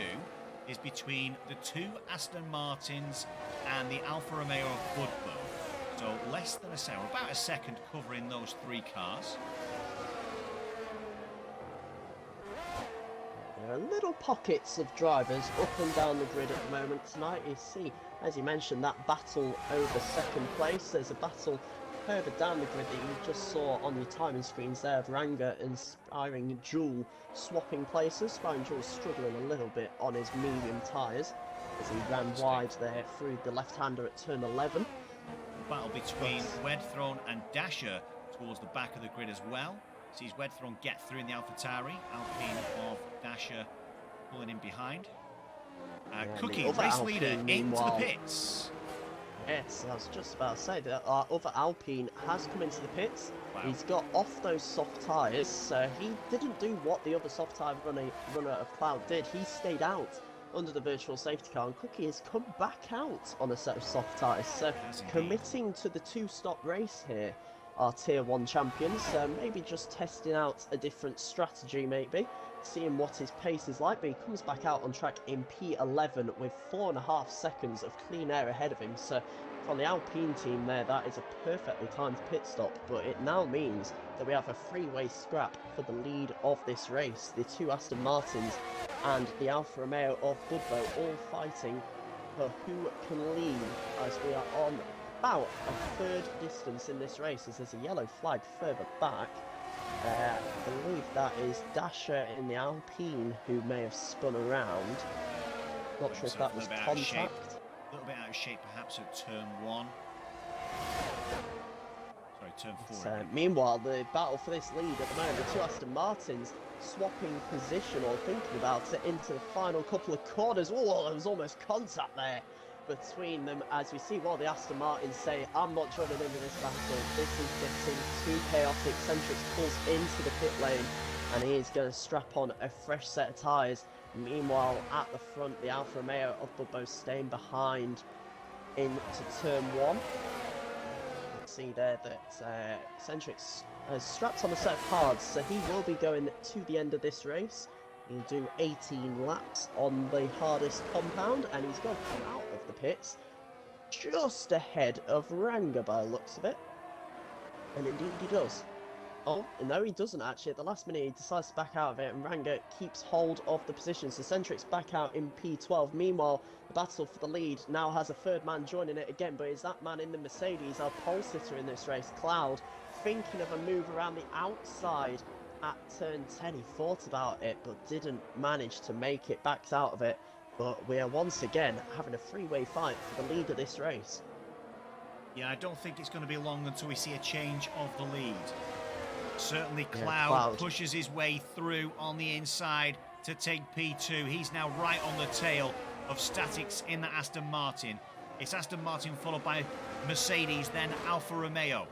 is between the two Aston Martins and the Alfa Romeo of Budbo. So less than a second, about a second covering those 3 cars. There are little pockets of drivers up and down the grid at the moment tonight. You see, as you mentioned, that battle over second place. There's a battle further down the grid that you just saw on your timing screens there of Ranga and Inspiring Jewel swapping places. Inspiring Jewel struggling a little bit on his medium tyres as he ran wide there through the left-hander at turn 11. Battle between Wedthrone and Dasher towards the back of the grid as well. Sees Wedthrone get through in the AlphaTauri. Alpine of Dasher pulling in behind. Cookie, race leader, into the pits. Yes, I was just about to say that our other Alpine has come into the pits. Wow. He's got off those soft tyres, so he didn't do what the other soft tyre runner of Cloud did. He stayed out under the virtual safety car, and Cookie has come back out on a set of soft tyres. So committing to the 2-stop race here, our Tier 1 champions, maybe just testing out a different strategy maybe, seeing what his pace is like, but he comes back out on track in P11 with 4.5 seconds of clean air ahead of him. So from the Alpine team there, that is a perfectly timed pit stop, but it now means that we have a three-way scrap for the lead of this race. The two Aston Martins and the Alfa Romeo of Budbo all fighting for who can lead, as we are on about a third distance in this race, as there's a yellow flag further back. I believe that is Dasher in the Alpine who may have spun around. Not sure if that was contact. A little bit out of shape perhaps at turn 1. Sorry, turn 4. Meanwhile, the battle for this lead at the moment, the two Aston Martins swapping position or thinking about it into the final couple of corners. Oh, there was almost contact there between them, as we see the Aston Martins say, I'm not joining into this battle, this is getting too chaotic. Centrix pulls into the pit lane and he is going to strap on a fresh set of tyres. Meanwhile, at the front, the Alfa Romeo of Budbo staying behind into turn 1. See there that Centrix has strapped on a set of cards, so he will be going to the end of this race. He'll do 18 laps on the hardest compound, and he's going to come out of the pits just ahead of Ranga by the looks of it. And indeed he does. Oh, no, he doesn't actually. At the last minute, he decides to back out of it, and Ranga keeps hold of the position. So Centrix back out in P12. Meanwhile, the battle for the lead now has a third man joining it again, but is that man in the Mercedes, our pole sitter in this race, Cloud, thinking of a move around the outside at turn 10. He thought about it, but didn't manage to make it, backs out of it. But we are once again having a three-way fight for the lead of this race. Yeah, I don't think it's going to be long until we see a change of the lead. Certainly Cloud pushes his way through on the inside to take P2. He's now right on the tail of Statics in the Aston Martin. It's Aston Martin followed by Mercedes, then Alfa Romeo.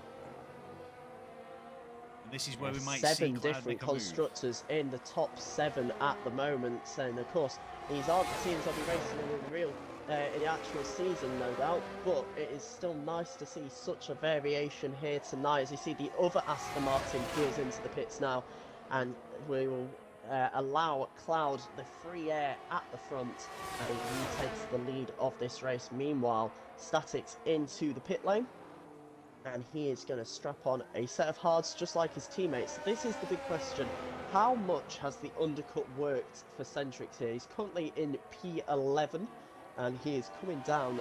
And this is where we might see seven different constructors in the top 7 at the moment. And of course, these aren't the teams I'll be racing in real in the actual season, no doubt, but it is still nice to see such a variation here tonight. As you see, the other Aston Martin peers into the pits now, and we will allow Cloud the free air at the front, and he takes the lead of this race. Meanwhile, Statics into the pit lane. and he is going to strap on a set of hards just like his teammates. This is the big question. How much has the undercut worked for Centrix here? He's currently in P11, and he is coming down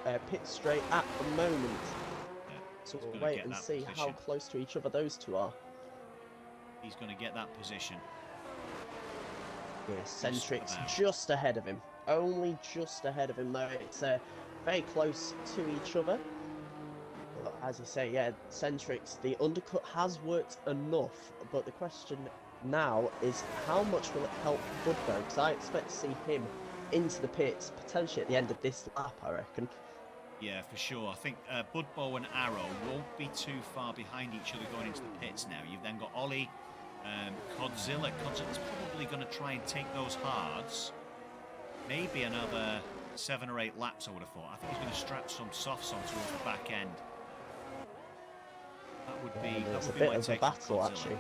the pit straight at the moment. Yeah, So he's we'll gonna wait get and that see position. how close to each other those two are. He's going to get that position. Yeah, Centrix just ahead of him. Only just ahead of him, though. It's very close to each other. But as you say, yeah, Centrix, the undercut has worked enough. But the question now is how much will it help Budbo? Because I expect to see him into the pits, potentially at the end of this lap, I reckon. Yeah, for sure. I think Budbo and Arrow won't be too far behind each other going into the pits now. You've then got Ollie, Godzilla. Godzilla's probably going to try and take those hards. Maybe another 7 or 8 laps, I would have thought. I think he's going to strap some softs on towards the back end. That would be, There's that would a be bit my of a take on battle, Godzilla. actually.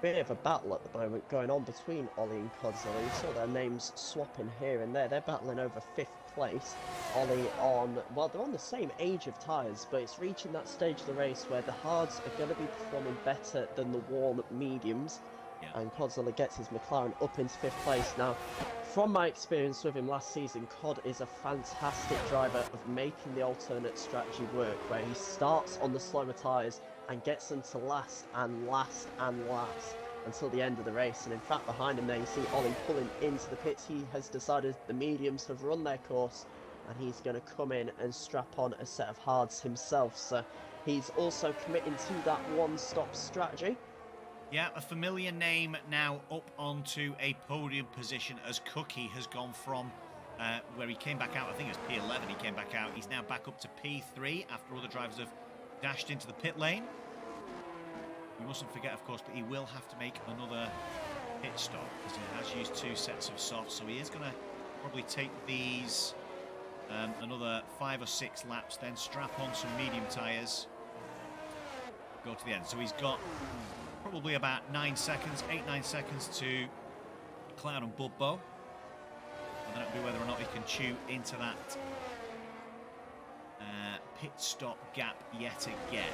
Bit of a battle at the moment going on between Ollie and Godzilla. You saw their names swapping here and there. They're battling over 5th place. Ollie on, well, they're on the same age of tyres, but it's reaching that stage of the race where the hards are going to be performing better than the worn mediums. Yeah. And Godzilla gets his McLaren up into 5th place. Now, from my experience with him last season, Cod is a fantastic driver of making the alternate strategy work, where he starts on the slower tyres and gets them to last and last and last until the end of the race. And in fact, behind him there you see Ollie pulling into the pits. He has decided the mediums have run their course, and he's going to come in and strap on a set of hards himself. So he's also committing to that one-stop strategy. Yeah, a familiar name now up onto a podium position as Cookie has gone from where he came back out. I think it was P11 he came back out. He's now back up to P3 after other drivers have dashed into the pit lane. We mustn't forget, of course, that he will have to make another pit stop because he has used 2 sets of softs. So he is going to probably take these another 5 or 6 laps, then strap on some medium tyres, go to the end. So he's got probably about 9 seconds, 8-9 seconds to Cloud and Budbo. And then it'll be whether or not he can chew into that pit stop gap yet again.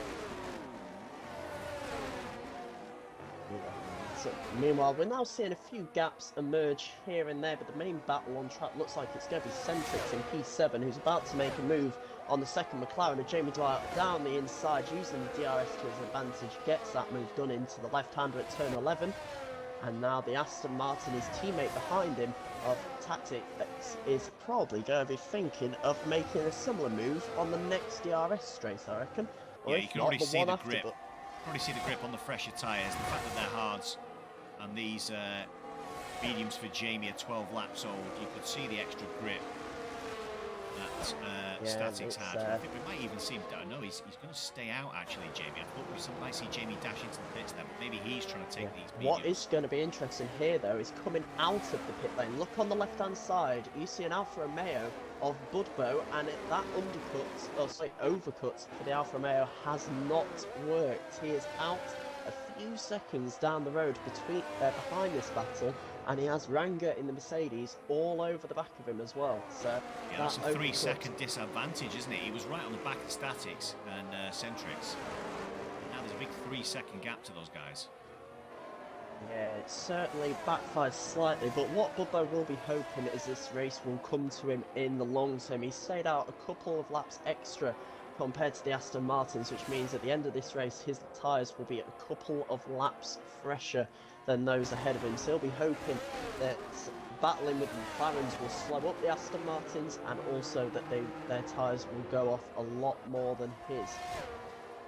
So, meanwhile, we're now seeing a few gaps emerge here and there, but the main battle on track looks like it's going to be Centrix in P7, who's about to make a move on the second McLaren, and Jamie Dwyer down the inside, using the DRS to his advantage, gets that move done into the left-hander at turn 11. And now the Aston Martin, his teammate behind him of Tactics, is probably going to be thinking of making a similar move on the next DRS straight, I reckon. Or Yeah, you can already see the grip. But... already see the grip on the fresher tyres. The fact that they're hards and these mediums for Jamie are 12 laps old, you could see the extra grip that Statics had. I think we might even see him. I know he's going to stay out actually, Jamie. I thought we might see Jamie dash into the pits there, but maybe he's trying to take these mediums. What is going to be interesting here, though, is coming out of the pit lane. Look on the left-hand side. You see an Alfa Romeo of Budbo, and that overcut for the Alfa Romeo has not worked. He is out a few seconds down the road behind this battle, and he has Ranger in the Mercedes all over the back of him as well. So yeah, that's a 3-second disadvantage, isn't it? He was right on the back of Statics and Centrix. Now there's a big 3-second gap to those guys. Yeah, it certainly backfired slightly, but what Budbo will be hoping is this race will come to him in the long term. He stayed out a couple of laps extra compared to the Aston Martins, which means at the end of this race his tyres will be a couple of laps fresher than those ahead of him. So he'll be hoping that battling with the McLarens will slow up the Aston Martins, and also that their tyres will go off a lot more than his.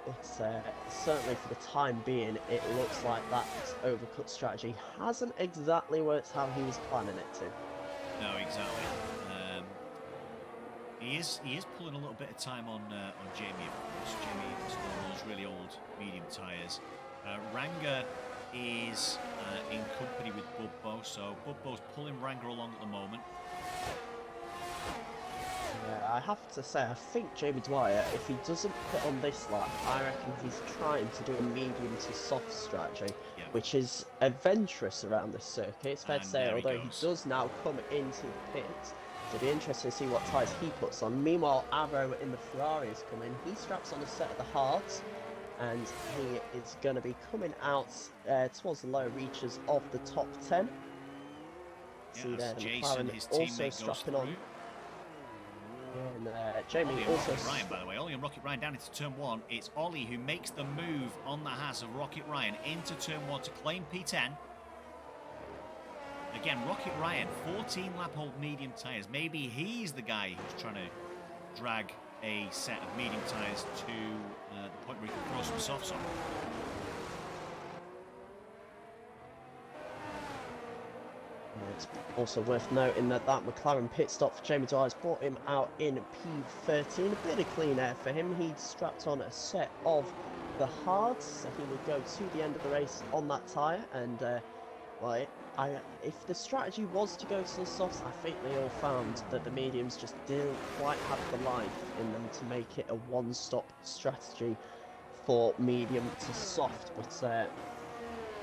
It's certainly for the time being, it looks like that overcut strategy hasn't exactly worked how he was planning it to. No, exactly. He is pulling a little bit of time on Jamie, of course. Jamie is on those really old medium tyres. Ranger is in company with Budbo, so Budbo's pulling Ranger along at the moment. Yeah, I have to say, I think Jamie Dwyer, if he doesn't pit on this lap, I reckon he's trying to do a medium to soft strategy, which is adventurous around this circuit. It's fair to say, although he does now come into the pit, So it'll be interesting to see what tyres he puts on. Meanwhile, Arrow in the Ferrari is coming. He straps on a set of the hards, and he is going to be coming out towards the lower reaches of the top 10. Yeah, See there, the Jason, McLaren his also teammate, goes strapping through. on. And Jamie Ollie and also... Rocket Ryan, by the way. Ollie and Rocket Ryan down into turn 1. It's Ollie who makes the move on the Haas of Rocket Ryan into turn 1 to claim P10. Again, Rocket Ryan, 14 lap old medium tyres. Maybe he's the guy who's trying to drag a set of medium tyres to the point where he can throw some softs on. It's also worth noting that McLaren pit stop for Jamie Dwyer's brought him out in P13. A bit of clean air for him. He'd strapped on a set of the hards, so he would go to the end of the race on that tyre. And well, if the strategy was to go to the softs, I think they all found that the mediums just didn't quite have the life in them to make it a one-stop strategy for medium to soft. But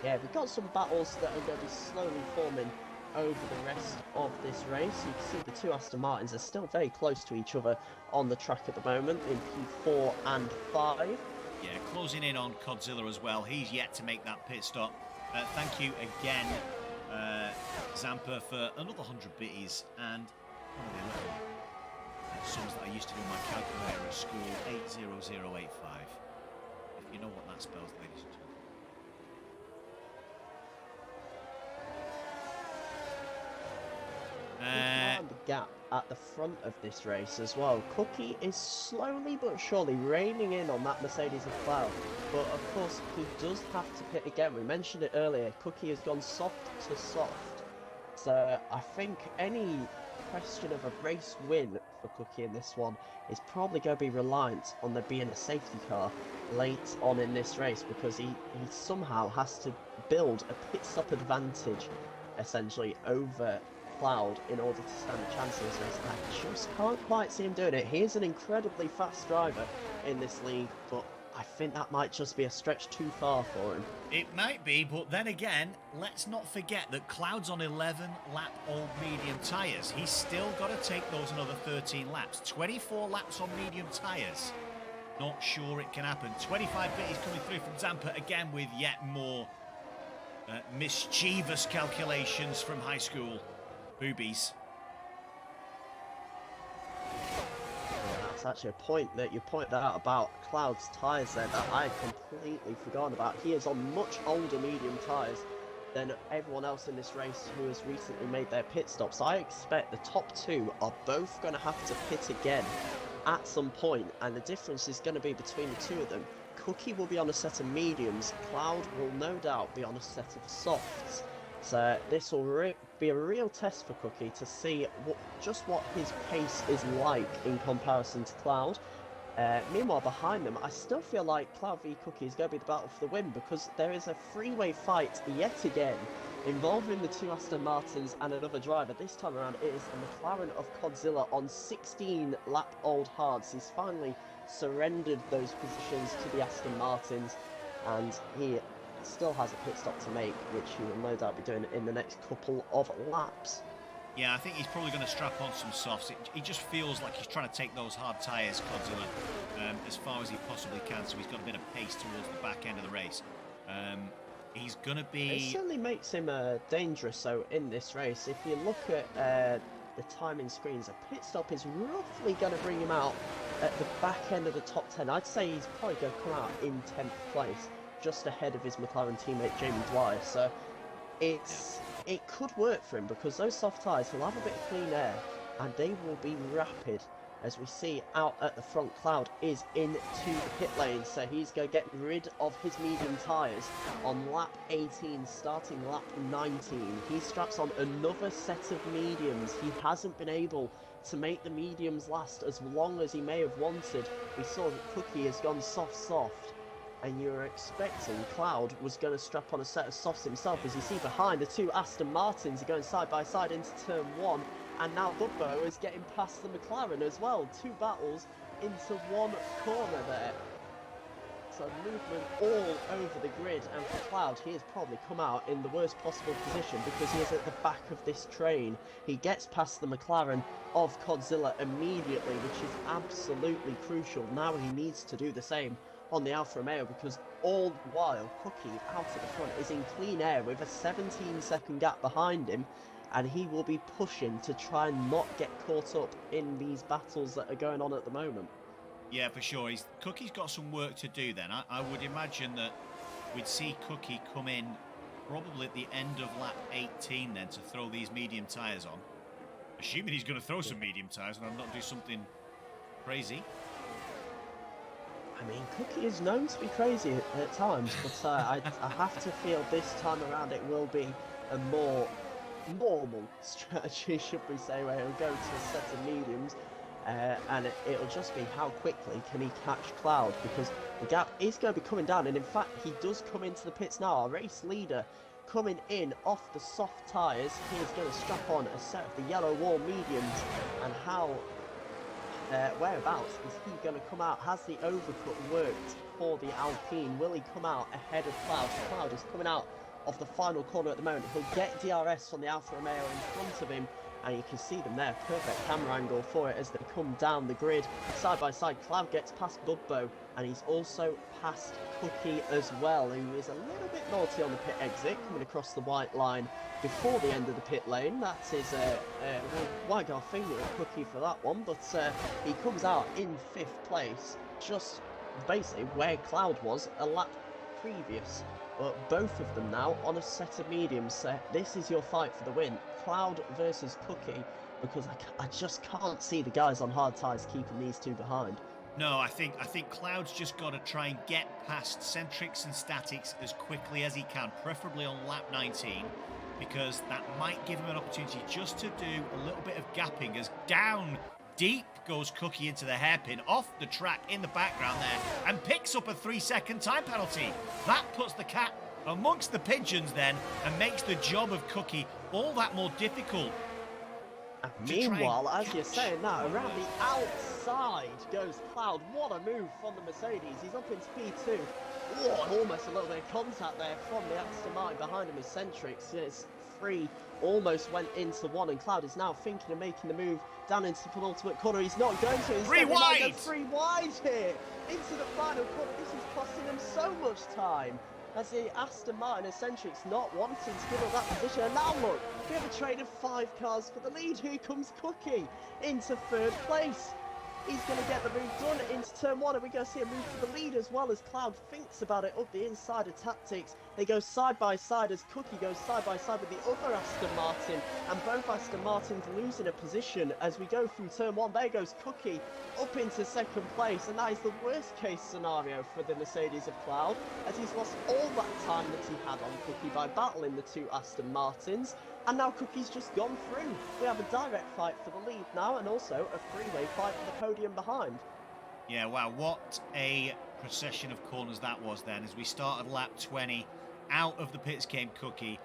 yeah, we've got some battles that are going to be slowly forming over the rest of this race. You can see the two Aston Martins are still very close to each other on the track at the moment in P4 and 5. Yeah, closing in on Codzilla as well. He's yet to make that pit stop. Thank you again, Zampa, for another 100 bitties and one of the little sums that I used to do in my calculator at school, 80085. If you know what that spells, ladies and gentlemen. The gap at the front of this race as well. Cookie is slowly but surely reining in on that Mercedes of Cloud, but of course he does have to pit again. We mentioned it earlier, Cookie has gone soft to soft, so I think any question of a race win for Cookie in this one is probably going to be reliant on there being a safety car late on in this race, because he somehow has to build a pit stop advantage essentially over Cloud in order to stand a chance in this race. I just can't quite see him doing it. He is an incredibly fast driver in this league, but I think that might just be a stretch too far for him. It might be, but then again, let's not forget that Cloud's on 11 lap old medium tyres. He's still got to take those another 13 laps. 24 laps on medium tyres. Not sure it can happen. 25 bitties coming through from Zampa again with yet more mischievous calculations from high school. Boobies. Yeah, that's actually a point that you pointed out about Cloud's tyres there that I had completely forgotten about. He is on much older medium tyres than everyone else in this race who has recently made their pit stops. I expect the top two are both going to have to pit again at some point, and the difference is going to be between the two of them. Cookie will be on a set of mediums, Cloud will no doubt be on a set of softs. So this will be a real test for Cookie to see just what his pace is like in comparison to Cloud. Meanwhile, behind them, I still feel like Cloud v Cookie is going to be the battle for the win, because there is a freeway fight yet again involving the two Aston Martins and another driver. This time around, it is the McLaren of Codzilla on 16 lap old hards. He's finally surrendered those positions to the Aston Martins, and he still has a pit stop to make, which he will no doubt be doing in the next couple of laps. Yeah, I think he's probably going to strap on some softs. He just feels like he's trying to take those hard tyres, Godzilla, as far as he possibly can, so he's got a bit of pace towards the back end of the race. He's going to be... It certainly makes him dangerous, though, in this race. If you look at the timing screens, a pit stop is roughly going to bring him out at the back end of the top 10. I'd say he's probably going to come out in 10th place, just ahead of his McLaren teammate Jamie Dwyer. So it could work for him, because those soft tyres, he'll have a bit of clean air and they will be rapid. As we see out at the front, Cloud is into the pit lane, so he's going to get rid of his medium tyres on lap 18, starting lap 19. He straps on another set of mediums. He hasn't been able to make the mediums last as long as he may have wanted. We saw that Cookie has gone soft, and you were expecting Cloud was going to strap on a set of softs himself. As you see behind, the two Aston Martins are going side by side into turn 1, and now Bubbo is getting past the McLaren as well. Two battles into one corner there. lots of movement all over the grid, and for Cloud, he has probably come out in the worst possible position because he is at the back of this train. He gets past the McLaren of Godzilla immediately, which is absolutely crucial. Now he needs to do the same on the Alfa Romeo, because all the while Cookie out at the front is in clean air with a 17-second gap behind him, and he will be pushing to try and not get caught up in these battles that are going on at the moment. Yeah, for sure. Cookie's got some work to do then. I would imagine that we'd see Cookie come in probably at the end of lap 18 then to throw these medium tyres on. Assuming he's going to throw some medium tyres and not do something crazy. I mean, Cookie is known to be crazy at times, but I have to feel this time around it will be a more normal strategy, should we say, where he'll go to a set of mediums. And it'll just be how quickly can he catch Cloud, because the gap is going to be coming down, and in fact he does come into the pits now. Our race leader coming in off the soft tyres. He is going to strap on a set of the yellow wall mediums, and how whereabouts is he going to come out? Has the overcut worked for the Alpine? Will he come out ahead of Cloud? Cloud is coming out of the final corner at the moment. He'll get DRS on the Alfa Romeo in front of him, and you can see them there. Perfect camera angle for it as they come down the grid side by side. Cloud gets past Bubbo, and he's also past Cookie as well, who is a little bit naughty on the pit exit, coming across the white line before the end of the pit lane. That's his wag our finger at Cookie for that one, but he comes out in 5th place, just basically where Cloud was a lap previous. But both of them now on a set of mediums. This is your fight for the win. Cloud versus Cookie, because I just can't see the guys on hard tyres keeping these two behind. No, I think Cloud's just got to try and get past Centrix and Statics as quickly as he can, preferably on lap 19, because that might give him an opportunity just to do a little bit of gapping, as down deep goes Cookie into the hairpin, off the track in the background there, and picks up a 3-second time penalty. That puts the cat amongst the pigeons then, and makes the job of Cookie all that more difficult. Meanwhile, as you're saying that, around the outside goes Cloud. What a move from the Mercedes. He's up into P2. Oh, almost a little bit of contact there from the Aston Martin behind him as Centrix. It's 3, almost went into 1, and Cloud is now thinking of making the move down into the penultimate corner. He's not going to. He's 3 wide! 3 wide here into the final corner. This is costing him so much time, as the Aston Martin Centrix not wanting to give up that position. And now look, we have a trade of 5 cars for the lead. Here comes Cookie into 3rd place. He's going to get the move done into turn 1, and we're going to see a move for the lead as well, as Cloud thinks about it up the inside of Tactics. They go side by side as Cookie goes side by side with the other Aston Martin, and both Aston Martins losing a position as we go through turn 1. There goes Cookie up into 2nd place, and that is the worst case scenario for the Mercedes of Cloud, as he's lost all that time that he had on Cookie by battling the 2 Aston Martins. And now Cookie's just gone through. We have a direct fight for the lead now, and also a 3-way fight for the podium behind. Yeah, wow, what a procession of corners that was then. As we started lap 20, out of the pits came Cookie,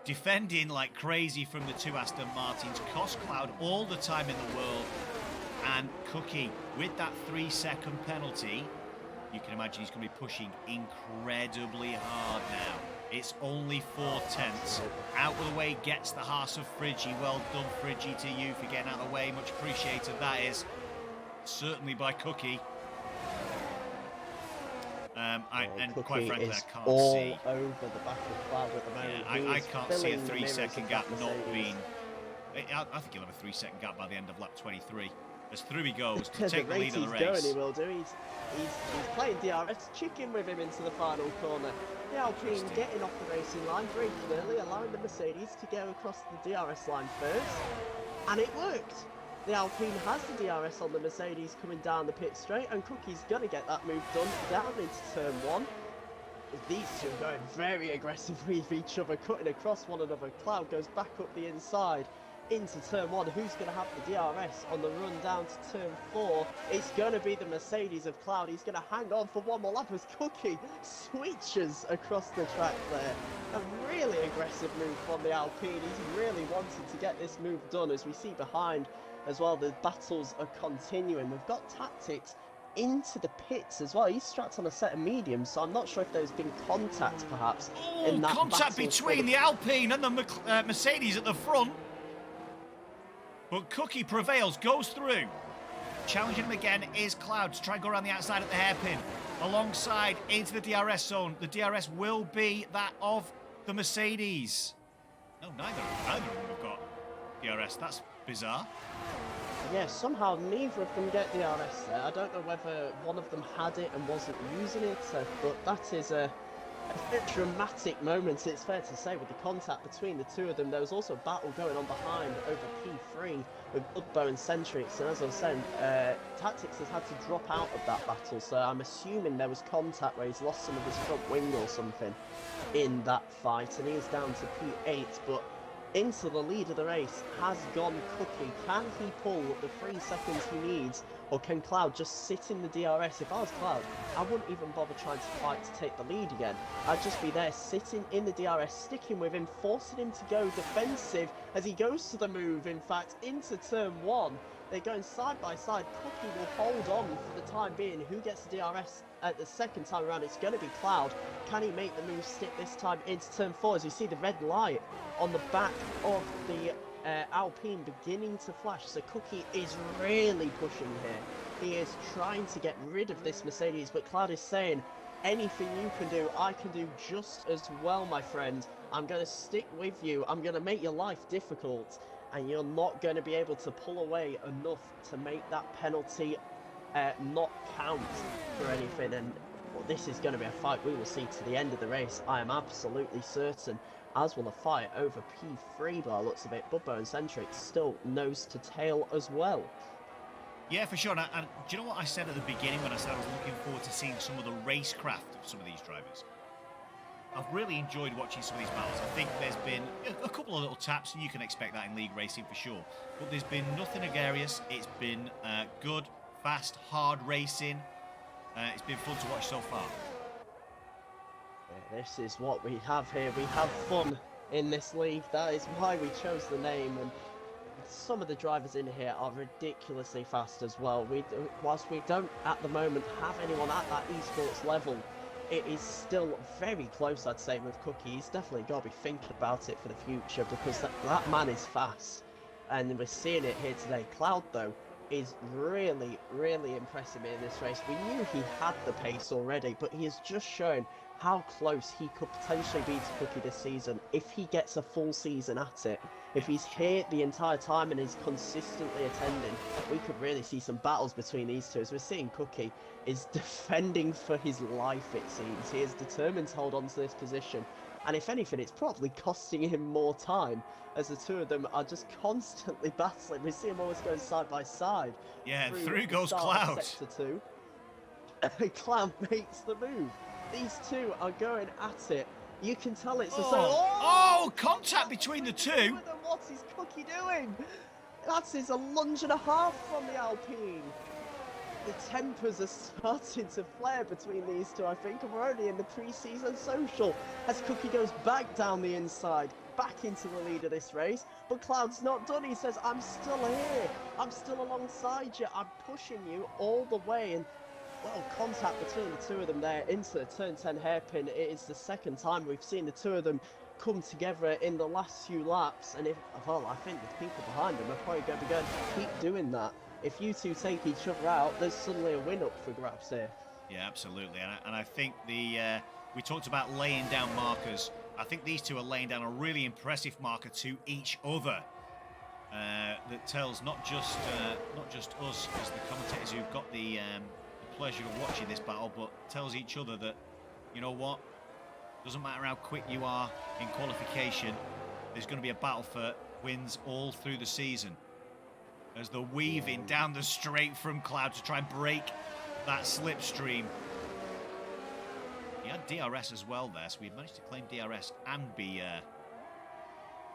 defending like crazy from the 2 Aston Martins, cost Cloud all the time in the world. And Cookie, with that 3-second penalty, you can imagine he's going to be pushing incredibly hard now. It's only 4/10. Out of the way gets the Haas of Friggy. Well done, Friggy, to you for getting out of the way. Much appreciated, that is. Certainly by Cookie. And Cookie quite frankly, is I can't all see. over the back of Cloud at the moment. Yeah, I can't see a filling the 3-second mirrors gap of that not Mercedes. being. I think he'll have a 3-second gap by the end of lap 23. As through he goes to The take the rate lead of the he's race. going, he will do. He's playing DRS, chicken with him into the final corner. The Alpine getting off the racing line very clearly, allowing the Mercedes to go across the DRS line first. And it worked. The Alpine has the DRS on the Mercedes coming down the pit straight, and Cookie's going to get that move done down into turn 1. These two are going very aggressive with each other, cutting across one another. Cloud goes back up the inside into turn 1. Who's going to have the DRS on the run down to turn 4? It's going to be the Mercedes of Cloud. He's going to hang on for one more lap as Cookie switches across the track there. A really aggressive move from the Alpine. He's really wanted to get this move done, as we see behind as well. The battles are continuing. We've got Tactics into the pits as well. He's strapped on a set of mediums, so I'm not sure if there's been contact perhaps Oh, in that contact battle between the Alpine and the Mercedes at the front. But Cookie prevails, goes through. Challenging him again is Cloud to try and go around the outside at the hairpin. Alongside into the DRS zone. The DRS will be that of the Mercedes. No, neither of them have got DRS. That's bizarre. Yeah, somehow neither of them get DRS there. I don't know whether one of them had it and wasn't using it, but that is a bit dramatic moment, it's fair to say, with the contact between the two of them. There was also a battle going on behind over P3 with Budbo and Centrix, and as I was saying, Tactics has had to drop out of that battle, so I'm assuming there was contact where he's lost some of his front wing or something in that fight, and he is down to P8, but into the lead of the race has gone Cookie. Can he pull the 3 seconds he needs, or can Cloud just sit in the DRS? If I was Cloud, I wouldn't even bother trying to fight to take the lead again. I'd just be there sitting in the DRS, sticking with him, forcing him to go defensive as he goes to the move, in fact, into turn 1. They're going side by side. Cookie will hold on for the time being. Who gets the DRS at the second time around? It's going to be Cloud. Can he make the move stick this time into turn 4? As you see the red light on the back of the Alpine beginning to flash. So Cookie is really pushing here. He is trying to get rid of this Mercedes, but Cloud is saying, anything you can do, I can do just as well, my friend. I'm going to stick with you. I'm going to make your life difficult, and you're not going to be able to pull away enough to make that penalty not count for anything. And well, this is going to be a fight we will see to the end of the race, I am absolutely certain, as will the fight over P3 by the looks of it. Budbo and Centric still nose to tail as well. Yeah, for sure. And do you know what I said at the beginning when I said I was looking forward to seeing some of the racecraft of some of these drivers? I've really enjoyed watching some of these battles. I think there's been a couple of little taps, and you can expect that in league racing for sure. But there's been nothing egregious. It's been good, fast, hard racing. It's been fun to watch so far. Yeah, this is what we have here. We have fun in this league. That is why we chose the name. And some of the drivers in here are ridiculously fast as well. Whilst we don't at the moment have anyone at that esports level, it is still very close, I'd say, with Cookie. He's definitely got to be thinking about it for the future, because that man is fast. And we're seeing it here today. Cloud, though, is really, really impressing me in this race. We knew he had the pace already, but he is just showing how close he could potentially be to Cookie this season if he gets a full season at it. If he's here the entire time and is consistently attending, we could really see some battles between these two. As we're seeing, Cookie is defending for his life, it seems. He is determined to hold on to this position. And if anything, it's probably costing him more time, as the two of them are just constantly battling. We see them almost going side by side. Yeah, through goes Cloud. Sector 2. Cloud makes the move. These two are going at it. You can tell it's oh, contact between the two. What is Cookie doing? That is a lunge and a half from the Alpine. The tempers are starting to flare between these two, I think, and we're only in the pre-season social as Cookie goes back down the inside, back into the lead of this race. But Cloud's not done. He says, I'm still here. I'm still alongside you. I'm pushing you all the way. And well, contact between the two of them there into the turn 10 hairpin. It is the second time we've seen the two of them come together in the last few laps. And I think the people behind them are probably going to be going to keep doing that. If you two take each other out, there's suddenly a win up for grabs here. Yeah, absolutely. And I think we talked about laying down markers. I think these two are laying down a really impressive marker to each other. That tells not just us as the commentators who've got the pleasure of watching this battle, but tells each other that, you know what, doesn't matter how quick you are in qualification, there's going to be a battle for wins all through the season. As they're weaving down the straight from Cloud to try and break that slipstream. He had DRS as well there, so we managed to claim DRS and be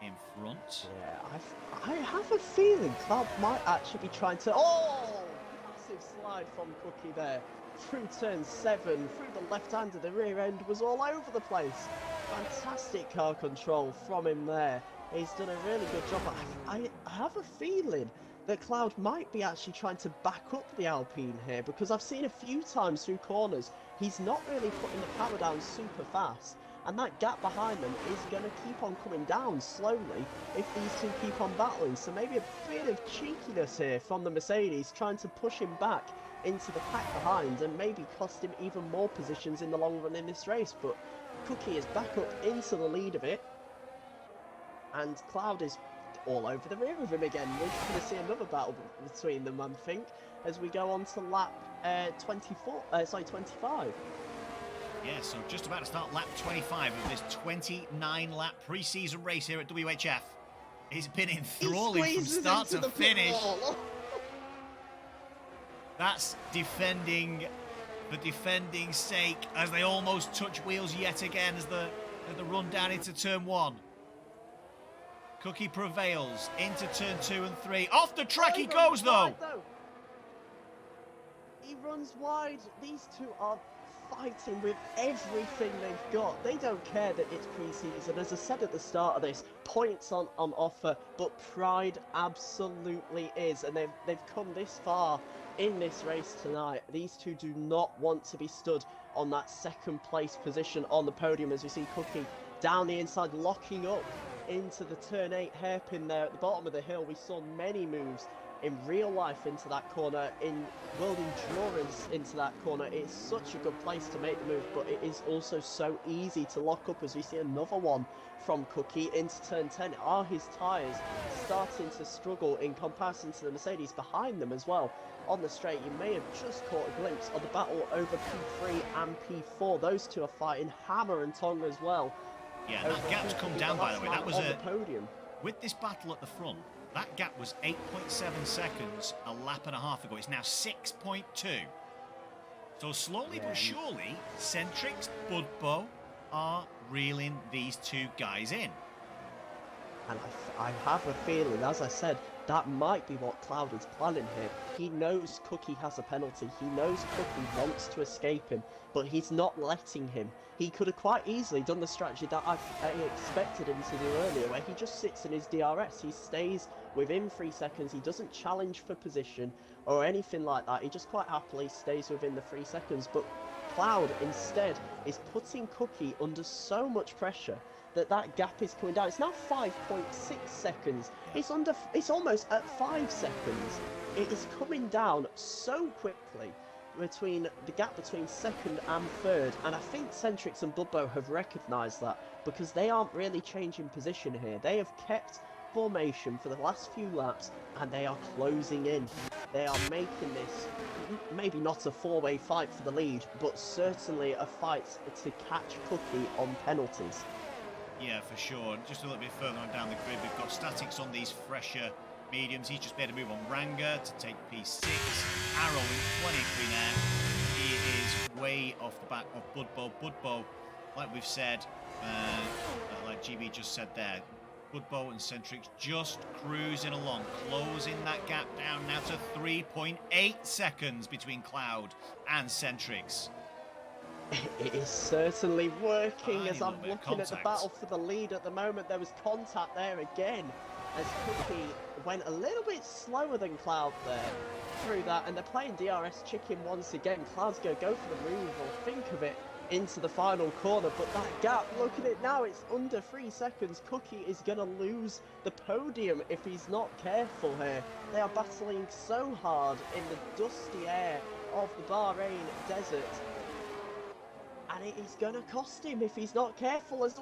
in front. Yeah, I have a feeling Cloud might actually be trying to... Oh! Massive slide from Cookie there. Through turn 7, through the left hand of the rear end, was all over the place. Fantastic car control from him there. He's done a really good job. I have a feeling that Cloud might be actually trying to back up the Alpine here, because I've seen a few times through corners, he's not really putting the power down super fast. And that gap behind them is going to keep on coming down slowly if these two keep on battling. So maybe a bit of cheekiness here from the Mercedes, trying to push him back into the pack behind and maybe cost him even more positions in the long run in this race. But Cookie is back up into the lead of it. And Cloud is all over the rear of him again. We're going to see another battle between them, I think, as we go on to lap 25. Yeah, so just about to start lap 25 of this 29-lap pre-season race here at WHF. It's been enthralling from start to finish. That's defending for defending's sake as they almost touch wheels yet again as the run down into turn 1. Cookie prevails into turn 2 and 3. Off the track he goes though. He runs wide. These two are fighting with everything they've got. They don't care that it's pre-season. As I said at the start of this, points on offer, but pride absolutely is. And they've come this far in this race tonight. These two do not want to be stood on that second place position on the podium, as we see Cookie down the inside locking up into the turn 8 hairpin there at the bottom of the hill. We saw many moves in real life into that corner, in World Endurance into that corner. It's such a good place to make the move, but it is also so easy to lock up, as we see another one from Cookie into turn 10. Are his tyres starting to struggle in comparison to the Mercedes behind them as well? On the straight, you may have just caught a glimpse of the battle over P3 and P4. Those two are fighting hammer and tongue as well. Yeah, that gap's come down, by the way. That was on the podium. With this battle at the front, that gap was 8.7 seconds a lap and a half ago. It's now 6.2. So slowly but surely, Centrix, Budbo are reeling these two guys in. And I have a feeling, as I said, that might be what Cloud is planning here. He knows Cookie has a penalty. He knows Cookie wants to escape him, but he's not letting him. He could have quite easily done the strategy that I expected him to do earlier, where he just sits in his DRS. He stays within 3 seconds. He doesn't challenge for position or anything like that. He just quite happily stays within the 3 seconds. But Cloud, instead, is putting Cookie under so much pressure that gap is coming down. It's now 5.6 seconds. It's almost at 5 seconds. It is coming down so quickly between the gap between second and third, and I think Centrix and Budbo have recognised that, because they aren't really changing position here. They have kept formation for the last few laps, and they are closing in. They are making this maybe not a four-way fight for the lead, but certainly a fight to catch Cookie on penalties. Yeah, for sure. Just a little bit further on down the grid, we've got Statics on these fresher mediums. He's just made a move on Ranga to take P6. Arrow in 20 clean air. He is way off the back of Budbo. Budbo, like we've said, like GB just said there, Budbo and Centrix just cruising along, closing that gap down now to 3.8 seconds between Cloud and Centrix. It is certainly working. As I'm looking at the battle for the lead at the moment, there was contact there again as Cookie went a little bit slower than Cloud there through that, and they're playing DRS chicken once again. Cloud's going to go for the move, or think of it, into the final corner, but that gap, look at it now, it's under 3 seconds. Cookie is going to lose the podium if he's not careful here. They are battling so hard in the dusty air of the Bahrain desert, and it is going to cost him if he's not careful. As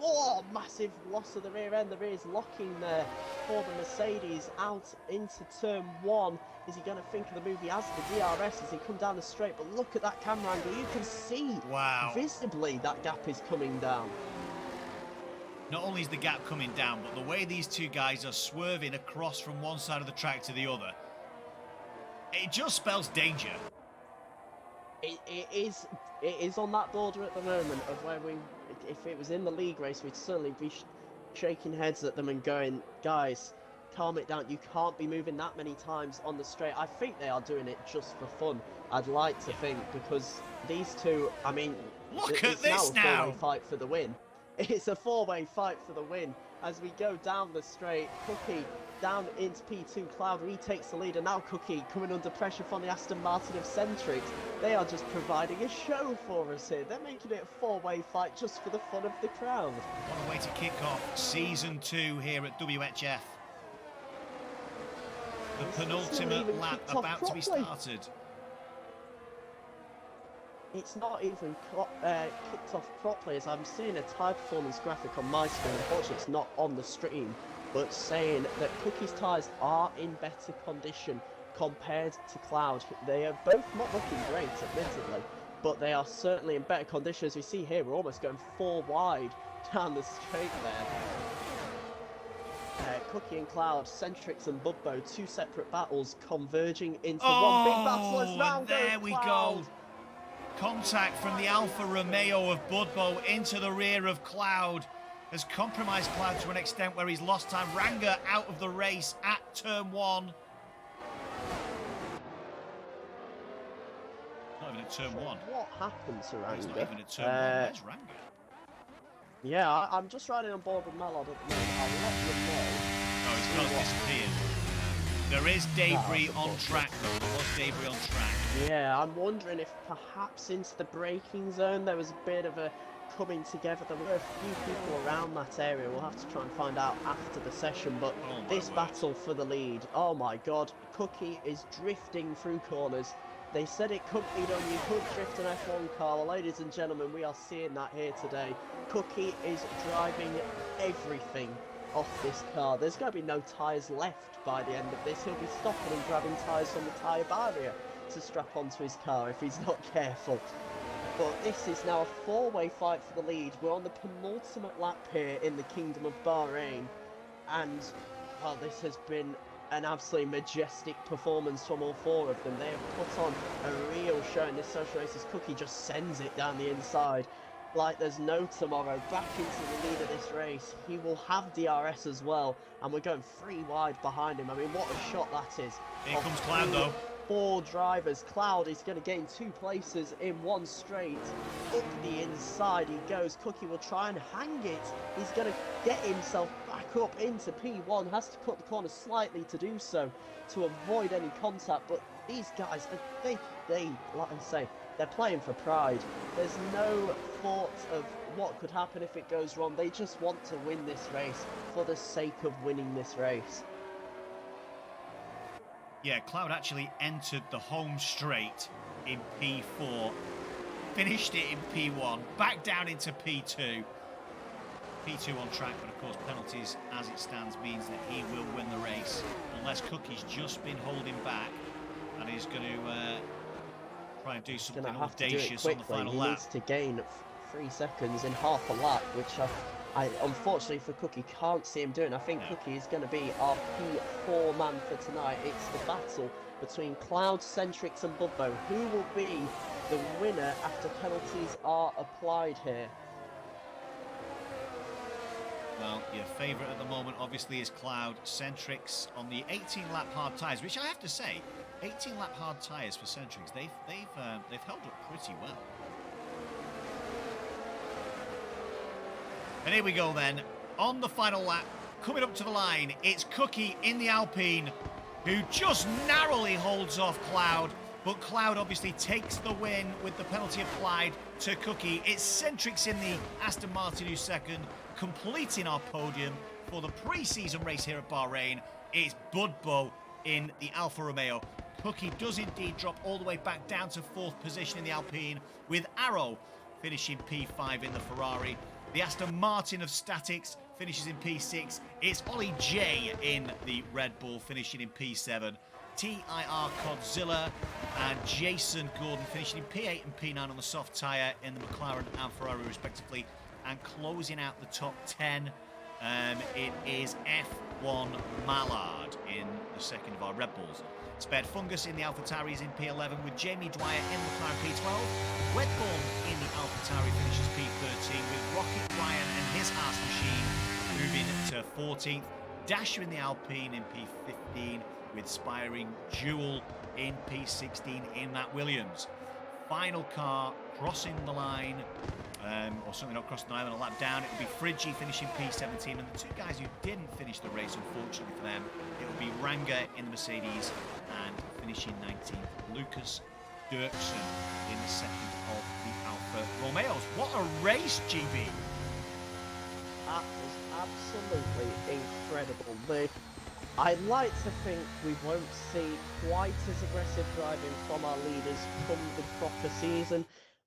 massive loss of the rear end. The rear is locking there for the Mercedes out into turn 1. Is he going to think of the move? He has the DRS as he come down the straight, but look at that camera angle. You can see visibly that gap is coming down. Not only is the gap coming down, but the way these two guys are swerving across from one side of the track to the other, it just spells danger. It is on that border at the moment of where if it was in the league race, we'd certainly be shaking heads at them and going, guys, calm it down. You can't be moving that many times on the straight. I think they are doing it just for fun. I'd like to think, because these two, I mean, look at this now. It's a four-way fight for the win. It's a four-way fight for the win as we go down the straight. Cookie down into P2. Cloud retakes the lead, and now Cookie coming under pressure from the Aston Martin of Centrix. They are just providing a show for us here. They're making it a four-way fight just for the fun of the crowd. What a way to kick off Season 2 here at WHF. The penultimate lap about to be started. It's not even kicked off properly, as I'm seeing a tyre performance graphic on my screen. Unfortunately, it's not on the stream, but saying that Cookie's tyres are in better condition compared to Cloud. They are both not looking great, admittedly, but they are certainly in better condition. As we see here, we're almost going 4 wide down the straight there. Cookie and Cloud, Centrix and Bubbo, 2 separate battles converging into one big battle as round goes there we Cloud. go. Contact from the Alfa Romeo of Budbo into the rear of Cloud has compromised Cloud to an extent where he's lost time. Ranger out of the race at turn 1. Not even at turn 1. What happened to Ranger? He's not even at turn 1. Where's Ranger? Yeah, I'm just riding on board with Mallard at the moment. I'll let them know. Oh, he's got disappeared. There is debris on track, though. There was debris on track. Yeah, I'm wondering if perhaps into the braking zone there was a bit of a coming together. There were a few people around that area. We'll have to try and find out after the session. But this battle for the lead, oh my god, Cookie is drifting through corners. They said it could be done, you could drift an F1 car. Ladies and gentlemen, we are seeing that here today. Cookie is driving everything off this car. There's going to be no tyres left by the end of this. He'll be stopping and grabbing tyres from the tyre barrier to strap onto his car if he's not careful. But this is now a 4-way fight for the lead. We're on the penultimate lap here in the Kingdom of Bahrain. And, well, this has been an absolutely majestic performance from all 4 of them. They have put on a real show in this social race as Cookie just sends it down the inside like there's no tomorrow. Back into the lead of this race. He will have DRS as well, and we're going 3 wide behind him. I mean, what a shot that is. Here comes Cloud, though. 4 drivers. Cloud is going to gain 2 places in one straight. Up the inside he goes. Cookie will try and hang it. He's going to get himself back up into P1. Has to cut the corner slightly to do so, to avoid any contact. But these guys, they like I say, they're playing for pride. There's no thought of what could happen if it goes wrong. They just want to win this race for the sake of winning this race. Yeah, Cloud actually entered the home straight in P4, finished it in P1, back down into P2. P2 on track, but of course penalties as it stands means that he will win the race, unless Cookie's just been holding back and he's going to try and do something audacious on the final lap. He needs to gain 3 seconds in half a lap, which I unfortunately for Cookie can't see him doing. I think Cookie is going to be our P4 man for tonight. It's the battle between Cloud, Centrix and Bubbo. Who will be the winner after penalties are applied here? Well, your favourite at the moment obviously is Cloud. Centrix on the 18-lap hard tyres, which I have to say, 18-lap hard tyres for Centrix, they've held up pretty well. And here we go then, on the final lap, coming up to the line, it's Cookie in the Alpine, who just narrowly holds off Cloud, but Cloud obviously takes the win with the penalty applied to Cookie. It's Centrix in the Aston Martin who's second, completing our podium for the pre-season race here at Bahrain. It's Budbo in the Alfa Romeo. Cookie does indeed drop all the way back down to 4th position in the Alpine, with Arrow finishing P5 in the Ferrari. The Aston Martin of Statics finishes in P6. It's Ollie J in the Red Bull finishing in P7. TIR Codzilla and Jason Gordon finishing in P8 and P9 on the soft tyre in the McLaren and Ferrari respectively. And closing out the top 10, it is F1 Mallard in the second of our Red Bulls. Spared Fungus in the AlphaTauri is in P11 with Jamie Dwyer in the McLaren P12. Wedborn in the AlphaTauri finishes P13 with Rocket Ryan and his Haas machine moving to 14th. Dasher in the Alpine in P15 with Spiring Jewel in P16 in that Williams. Final car crossing the line or something not crossed an island, a lap down. It will be Friggy finishing P17, and the two guys who didn't finish the race, unfortunately for them, it will be Ranga in the Mercedes and finishing 19th, Lucas Dirksen in the second of the Alfa Romeos. What a race, GB! That was absolutely incredible. I'd like to think we won't see quite as aggressive driving from our leaders come the proper season,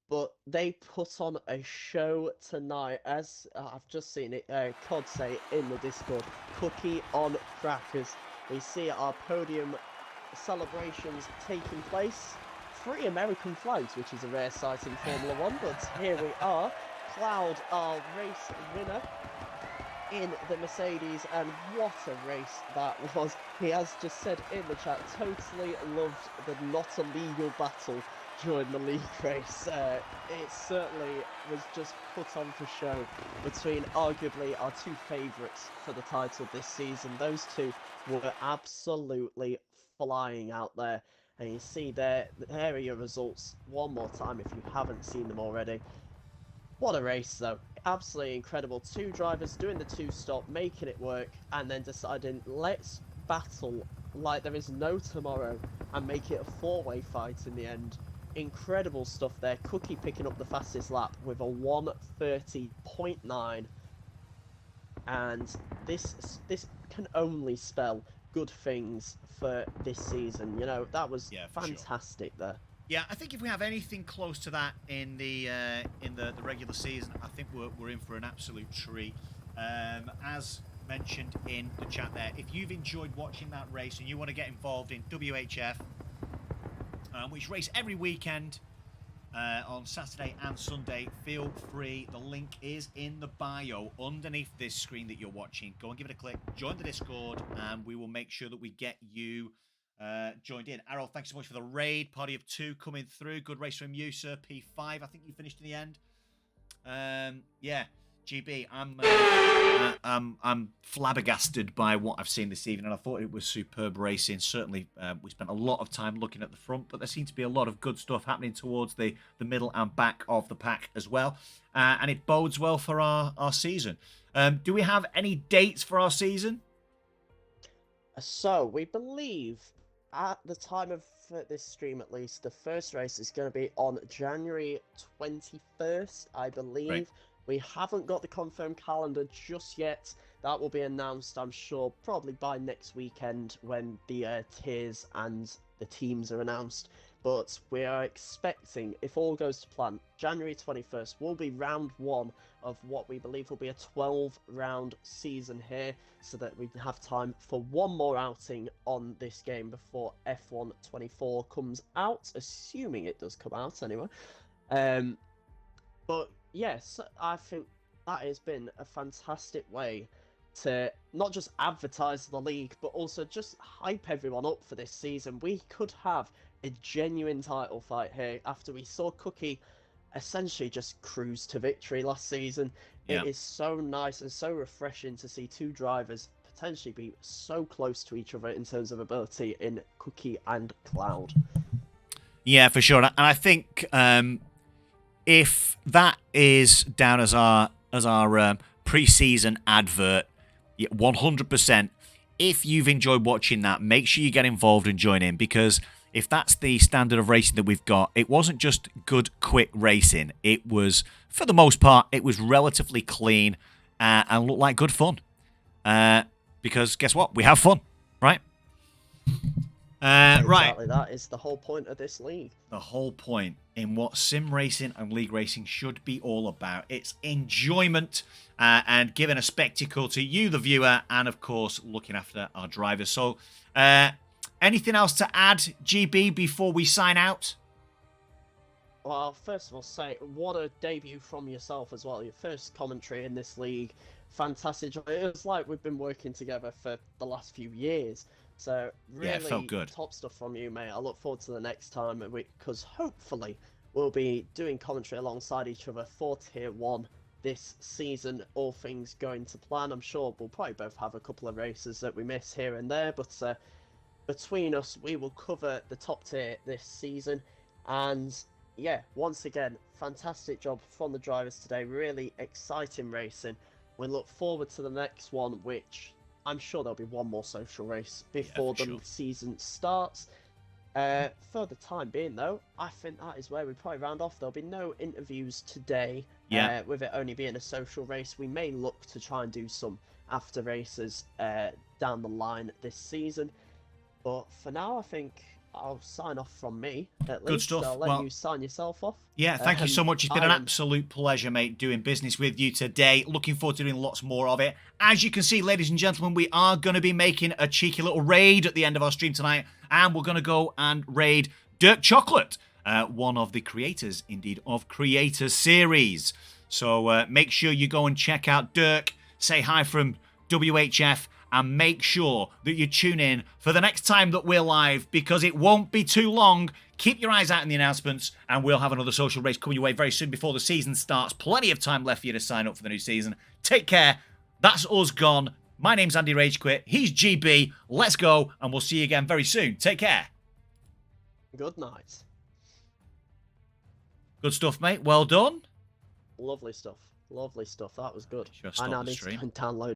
but they put on a show tonight, as I've just seen it, Cod say in the Discord, cookie on crackers. We see our podium celebrations taking place. 3 American flags, which is a rare sight in Formula 1, but here we are. Cloud, our race winner in the Mercedes, and what a race that was. He has just said in the chat, totally loved the not illegal battle during the league race. It certainly was just put on for show between arguably our two favourites for the title this season. Those two were absolutely flying out there, and you see there are your results one more time if you haven't seen them already. What a race, though. Absolutely incredible. 2 drivers doing the 2-stop, making it work, and then deciding, let's battle like there is no tomorrow and make it a 4-way fight in the end. Incredible stuff there. Cookie picking up the fastest lap with a 1:30.9. And this can only spell good things for this season. You know, that was fantastic there. Yeah, I think if we have anything close to that in the regular season, I think we're in for an absolute treat. As mentioned in the chat there, if you've enjoyed watching that race and you want to get involved in WHF, which race every weekend on Saturday and Sunday, feel free. The link is in the bio underneath this screen that you're watching. Go and give it a click, join the Discord, and we will make sure that we get you joined in. Errol, thanks so much for the raid. Party of 2 coming through. Good race from you, sir. P5, I think you finished in the end. Yeah, GB, I'm flabbergasted by what I've seen this evening, and I thought it was superb racing. Certainly, we spent a lot of time looking at the front, but there seems to be a lot of good stuff happening towards the middle and back of the pack as well, and it bodes well for our season. Do we have any dates for our season? So, we believe, at the time of this stream at least, the first race is going to be on January 21st, I believe. Right. We haven't got the confirmed calendar just yet. That will be announced, I'm sure, probably by next weekend when the tiers and the teams are announced. But we are expecting, if all goes to plan, January 21st will be round 1 of what we believe will be a 12-round season here, so that we have time for one more outing on this game before F1 24 comes out, assuming it does come out anyway. But yes, I think that has been a fantastic way to not just advertise the league, but also just hype everyone up for this season. We could have a genuine title fight here after we saw Cookie essentially just cruise to victory last season. Yeah. It is so nice and so refreshing to see 2 drivers potentially be so close to each other in terms of ability in Cookie and Cloud. Yeah, for sure. And I think if that is down as our pre-season advert, 100%. If you've enjoyed watching that, make sure you get involved and join in, because if that's the standard of racing that we've got, it wasn't just good, quick racing. It was, for the most part, it was relatively clean and looked like good fun. Because guess what? We have fun, right? Exactly, that is the whole point of this league. The whole point in what sim racing and league racing should be all about. It's enjoyment and giving a spectacle to you, the viewer, and of course, looking after our drivers. So, anything else to add, GB, before we sign out? Well, first of all, say what a debut from yourself as well. Your first commentary in this league, fantastic. It was like we've been working together for the last few years. So really, it felt good. Top stuff from you, mate. I look forward to the next time, because hopefully we'll be doing commentary alongside each other for Tier 1 this season, all things going to plan. I'm sure we'll probably both have a couple of races that we miss here and there, but between us, we will cover the top tier this season. And yeah, once again, fantastic job from the drivers today. Really exciting racing. We look forward to the next one, which I'm sure there'll be one more social race before the season starts. For the time being, though, I think that is where we probably round off. There'll be no interviews today. Yeah. With it only being a social race, we may look to try and do some after races down the line this season. But for now, I think I'll sign off from me, at Good least. stuff. I'll let you sign yourself off. Yeah, thank you so much. It's been an absolute pleasure, mate, doing business with you today. Looking forward to doing lots more of it. As you can see, ladies and gentlemen, we are going to be making a cheeky little raid at the end of our stream tonight, and we're going to go and raid Dirk Chocolate, one of the creators, indeed, of Creators Series. So make sure you go and check out Dirk, say hi from WHF, and make sure that you tune in for the next time that we're live, because it won't be too long. Keep your eyes out in the announcements, and we'll have another social race coming your way very soon before the season starts. Plenty of time left for you to sign up for the new season. Take care. That's us gone. My name's Andy Ragequit. He's GB. Let's go, and we'll see you again very soon. Take care. Good night. Good stuff, mate. Well done. Lovely stuff. Lovely stuff. That was good. Should I I stop now the need to stream? go and download